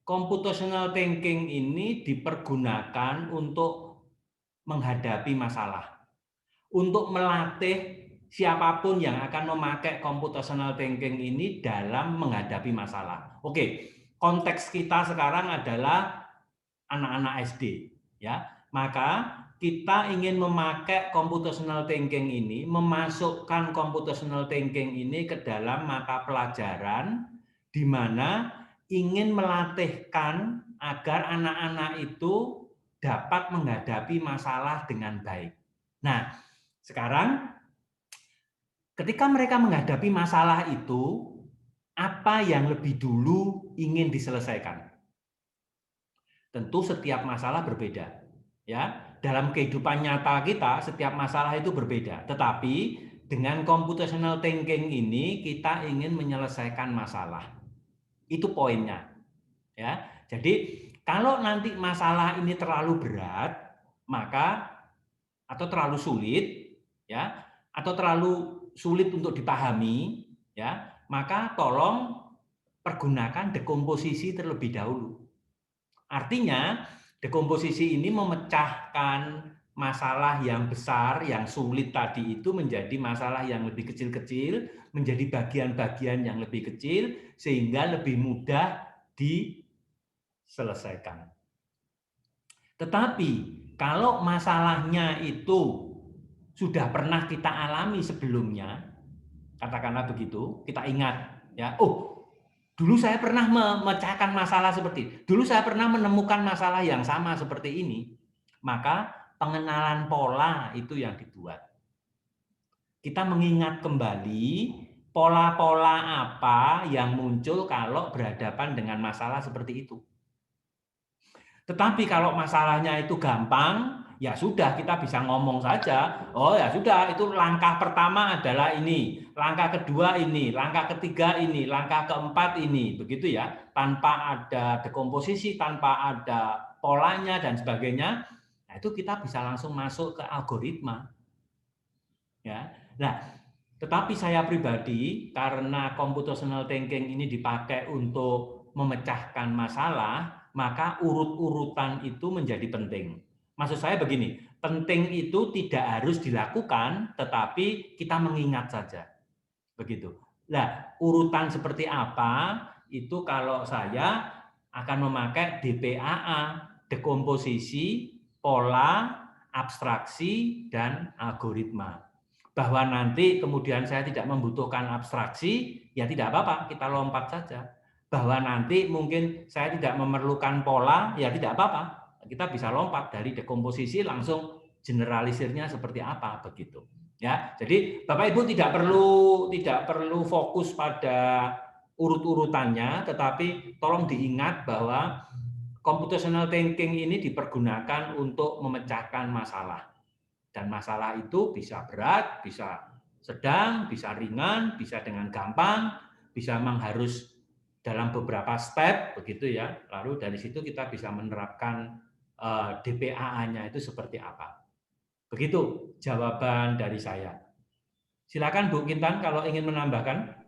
computational thinking ini dipergunakan untuk menghadapi masalah, untuk melatih siapapun yang akan memakai computational thinking ini dalam menghadapi masalah. Oke, konteks kita sekarang adalah anak-anak SD, ya. Maka kita ingin memakai computational thinking ini, memasukkan computational thinking ini ke dalam mata pelajaran, di mana ingin melatihkan agar anak-anak itu dapat menghadapi masalah dengan baik. Nah, sekarang ketika mereka menghadapi masalah itu, apa yang lebih dulu ingin diselesaikan? Tentu setiap masalah berbeda. Ya, dalam kehidupan nyata kita setiap masalah itu berbeda. Tetapi dengan computational thinking ini kita ingin menyelesaikan masalah. Itu poinnya. Ya. Jadi kalau nanti masalah ini terlalu berat, maka atau terlalu sulit, ya, atau terlalu sulit untuk dipahami, ya, maka tolong pergunakan dekomposisi terlebih dahulu. Artinya, dekomposisi ini memecahkan masalah yang besar, yang sulit tadi itu menjadi masalah yang lebih kecil-kecil, menjadi bagian-bagian yang lebih kecil, sehingga lebih mudah diselesaikan. Tetapi, kalau masalahnya itu sudah pernah kita alami sebelumnya, katakanlah begitu, kita ingat, ya, dulu saya pernah memecahkan masalah seperti ini. Dulu saya pernah menemukan masalah yang sama seperti ini. Maka pengenalan pola itu yang dibuat. Kita mengingat kembali pola-pola apa yang muncul kalau berhadapan dengan masalah seperti itu. Tetapi kalau masalahnya itu gampang, ya sudah kita bisa ngomong saja, oh ya sudah itu langkah pertama adalah ini, langkah kedua ini, langkah ketiga ini, langkah keempat ini, begitu ya, tanpa ada dekomposisi, tanpa ada polanya dan sebagainya. Nah, itu kita bisa langsung masuk ke algoritma. Ya. Nah, tetapi saya pribadi karena computational thinking ini dipakai untuk memecahkan masalah, maka urut-urutan itu menjadi penting. Maksud saya begini, penting itu tidak harus dilakukan, tetapi kita mengingat saja. Begitu. Nah, urutan seperti apa, itu kalau saya akan memakai DPAA, dekomposisi, pola, abstraksi, dan algoritma. Bahwa nanti kemudian saya tidak membutuhkan abstraksi, ya tidak apa-apa, kita lompat saja. Bahwa nanti mungkin saya tidak memerlukan pola, ya tidak apa-apa. Kita bisa lompat dari dekomposisi langsung generalisirnya seperti apa begitu. Ya, jadi Bapak Ibu tidak perlu fokus pada urut-urutannya, tetapi tolong diingat bahwa computational thinking ini dipergunakan untuk memecahkan masalah. Dan masalah itu bisa berat, bisa sedang, bisa ringan, bisa dengan gampang, bisa memang harus dalam beberapa step begitu ya. Lalu dari situ kita bisa menerapkan DPAA-nya itu seperti apa. Begitu jawaban dari saya. Silakan Bu Kintan kalau ingin menambahkan.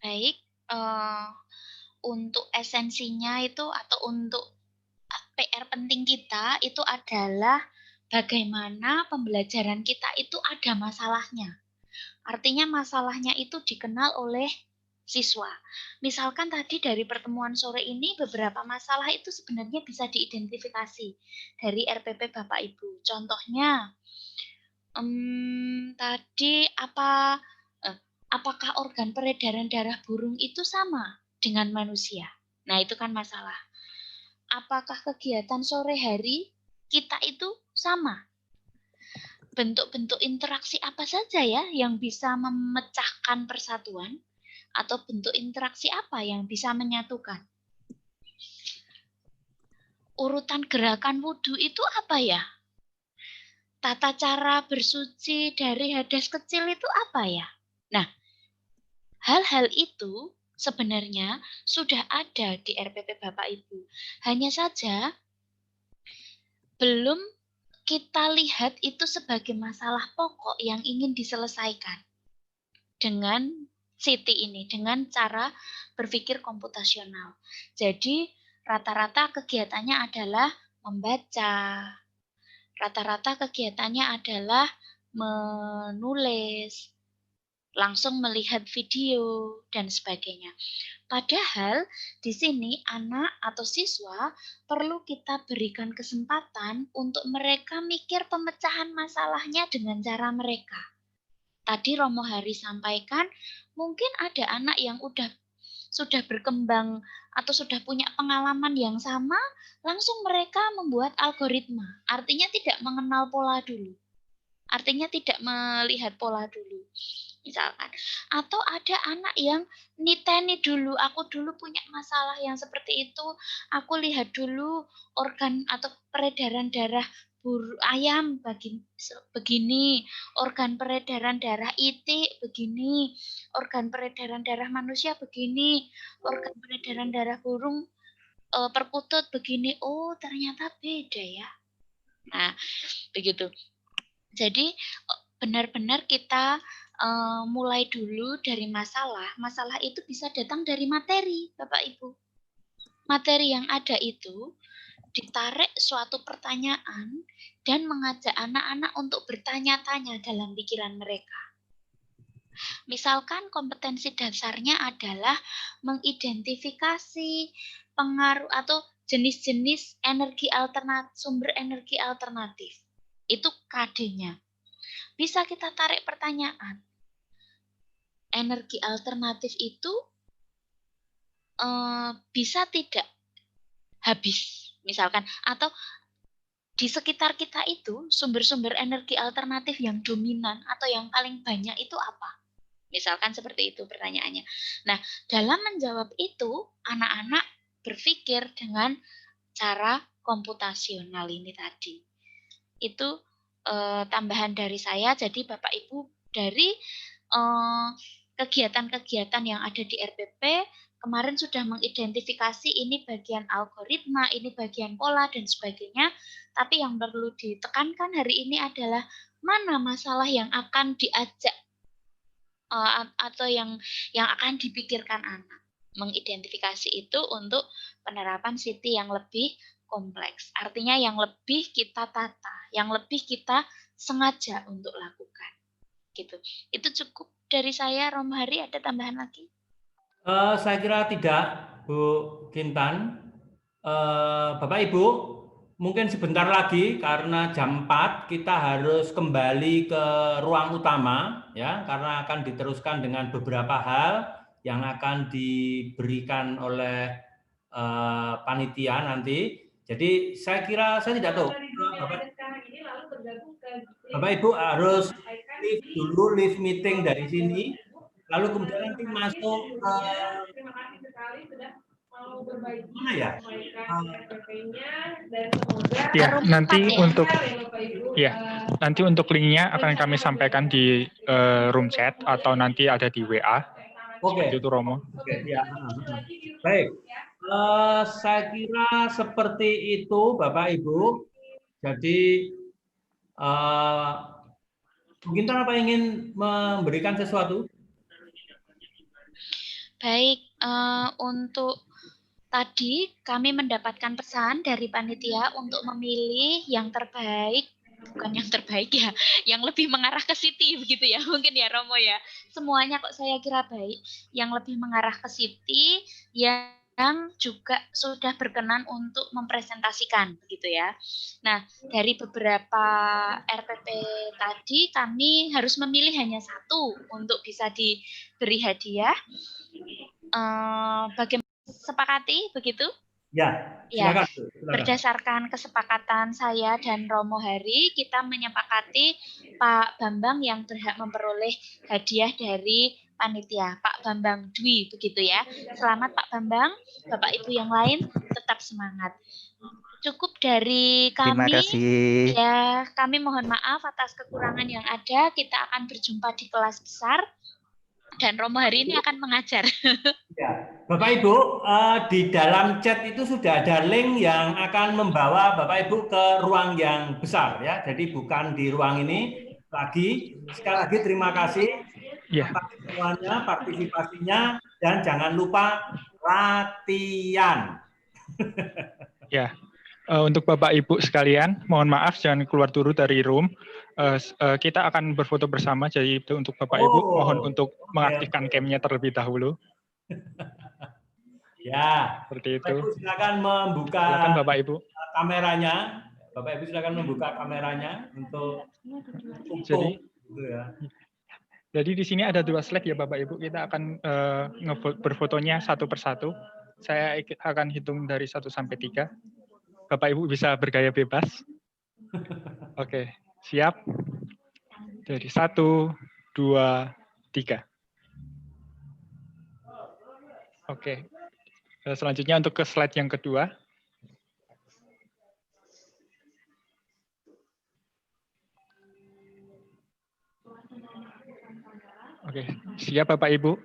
Baik, untuk esensinya itu atau untuk PR penting kita itu adalah bagaimana pembelajaran kita itu ada masalahnya. Artinya masalahnya itu dikenal oleh siswa. Misalkan tadi dari pertemuan sore ini beberapa masalah itu sebenarnya bisa diidentifikasi dari RPP Bapak Ibu. Contohnya, tadi apakah organ peredaran darah burung itu sama dengan manusia? Nah, itu kan masalah. Apakah kegiatan sore hari kita itu sama? Bentuk-bentuk interaksi apa saja ya yang bisa memecahkan persatuan? Atau bentuk interaksi apa yang bisa menyatukan? Urutan gerakan wudhu itu apa ya? Tata cara bersuci dari hadas kecil itu apa ya? Nah, hal-hal itu sebenarnya sudah ada di RPP Bapak Ibu. Hanya saja belum kita lihat itu sebagai masalah pokok yang ingin diselesaikan dengan Siti ini, dengan cara berpikir komputasional. Jadi rata-rata kegiatannya adalah membaca. Rata-rata kegiatannya adalah menulis, langsung melihat video, dan sebagainya. Padahal di sini anak atau siswa perlu kita berikan kesempatan untuk mereka mikir pemecahan masalahnya dengan cara mereka. Tadi Romo Hari sampaikan, mungkin ada anak yang sudah berkembang atau sudah punya pengalaman yang sama, langsung mereka membuat algoritma. Artinya tidak mengenal pola dulu. Artinya tidak melihat pola dulu. Misalkan. Atau ada anak yang niteni dulu, aku dulu punya masalah yang seperti itu, aku lihat dulu organ atau peredaran darah ayam begini, organ peredaran darah itik begini, organ peredaran darah manusia begini, organ peredaran darah burung perkutut begini. Oh, ternyata beda ya. Nah, begitu. Jadi benar-benar kita mulai dulu dari masalah. Masalah itu bisa datang dari materi, Bapak Ibu. Materi yang ada itu ditarik suatu pertanyaan dan mengajak anak-anak untuk bertanya-tanya dalam pikiran mereka. Misalkan kompetensi dasarnya adalah mengidentifikasi pengaruh atau jenis-jenis energi alternatif, sumber energi alternatif. Itu KD-nya. Bisa kita tarik pertanyaan. Energi alternatif itu bisa tidak habis, misalkan, atau di sekitar kita itu sumber-sumber energi alternatif yang dominan atau yang paling banyak itu apa? Misalkan seperti itu pertanyaannya. Nah, dalam menjawab itu, anak-anak berpikir dengan cara komputasional ini tadi. Itu tambahan dari saya. Jadi Bapak Ibu dari kegiatan-kegiatan yang ada di RPP kemarin sudah mengidentifikasi ini bagian algoritma, ini bagian pola dan sebagainya. Tapi yang perlu ditekankan hari ini adalah mana masalah yang akan diajak atau yang akan dipikirkan anak. Mengidentifikasi itu untuk penerapan Siti yang lebih kompleks. Artinya yang lebih kita tata, yang lebih kita sengaja untuk lakukan. Gitu. Itu cukup dari saya. Romo Hari, ada tambahan lagi? Saya kira tidak, Bu Kintan. Bapak Ibu, mungkin sebentar lagi karena jam 4 kita harus kembali ke ruang utama ya, karena akan diteruskan dengan beberapa hal yang akan diberikan oleh panitia nanti. Jadi saya kira saya tidak tahu. Bapak Ibu harus leave meeting dari sini, lalu kemudian nanti masuk ke mana ya? Ya, nanti untuk linknya akan kami sampaikan di room chat atau nanti ada di WA. Oke. Seperti itu, Romo. Oke, ya. Baik. Saya kira seperti itu, Bapak Ibu. Jadi mungkin apa ingin memberikan sesuatu? Baik, untuk tadi kami mendapatkan pesan dari panitia untuk memilih yang terbaik, bukan yang terbaik ya, yang lebih mengarah ke Siti begitu ya, mungkin ya Romo ya. Semuanya kok saya kira baik, yang lebih mengarah ke Siti, yang juga sudah berkenan untuk mempresentasikan begitu ya. Nah, dari beberapa RPP tadi kami harus memilih hanya satu untuk bisa diberi hadiah. Bagaimana, sepakati begitu? Ya, silakan. Silakan. Berdasarkan kesepakatan saya dan Romo Hari, kita menyepakati Pak Bambang yang berhak memperoleh hadiah dari panitia, Pak Bambang Dwi, begitu ya. Selamat Pak Bambang, Bapak Ibu yang lain tetap semangat. Cukup dari kami. Terima kasih. Ya, kami mohon maaf atas kekurangan yang ada. Kita akan berjumpa di kelas besar. Dan Romo Hari ini akan mengajar. Ya. Bapak Ibu, di dalam chat itu sudah ada link yang akan membawa Bapak Ibu ke ruang yang besar ya. Jadi bukan di ruang ini lagi. Sekali lagi terima kasih atas semuanya, partisipasinya, dan jangan lupa latihan. Ya, untuk Bapak Ibu sekalian, mohon maaf jangan keluar dulu dari room. Kita akan berfoto bersama, jadi itu untuk Bapak Ibu mohon untuk mengaktifkan cam-nya terlebih dahulu. Ya, seperti Bapak itu. Ibu silakan membuka Silakan Bapak Ibu. kameranya. Bapak Ibu silakan membuka kameranya untuk Jadi, gitu ya. Jadi di sini ada 2 slide ya Bapak Ibu. Kita akan berfotonya satu persatu. Saya akan hitung dari 1 sampai 3. Bapak Ibu bisa bergaya bebas. Oke, siap? Jadi 1, 2, 3. Oke. Selanjutnya untuk ke slide yang kedua. Oke, siap Bapak Ibu?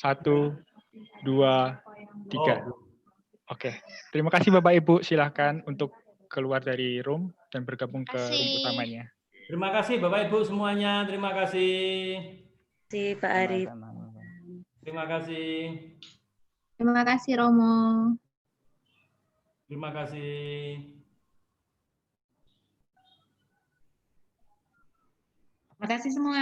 1, 2, 3. Oke, terima kasih Bapak Ibu. Silahkan untuk keluar dari room dan bergabung ke room utamanya. Terima kasih Bapak Ibu semuanya. Terima kasih. Terima kasih Pak Arif. Terima kasih. Terima kasih Romo. Terima kasih. Terima kasih semua.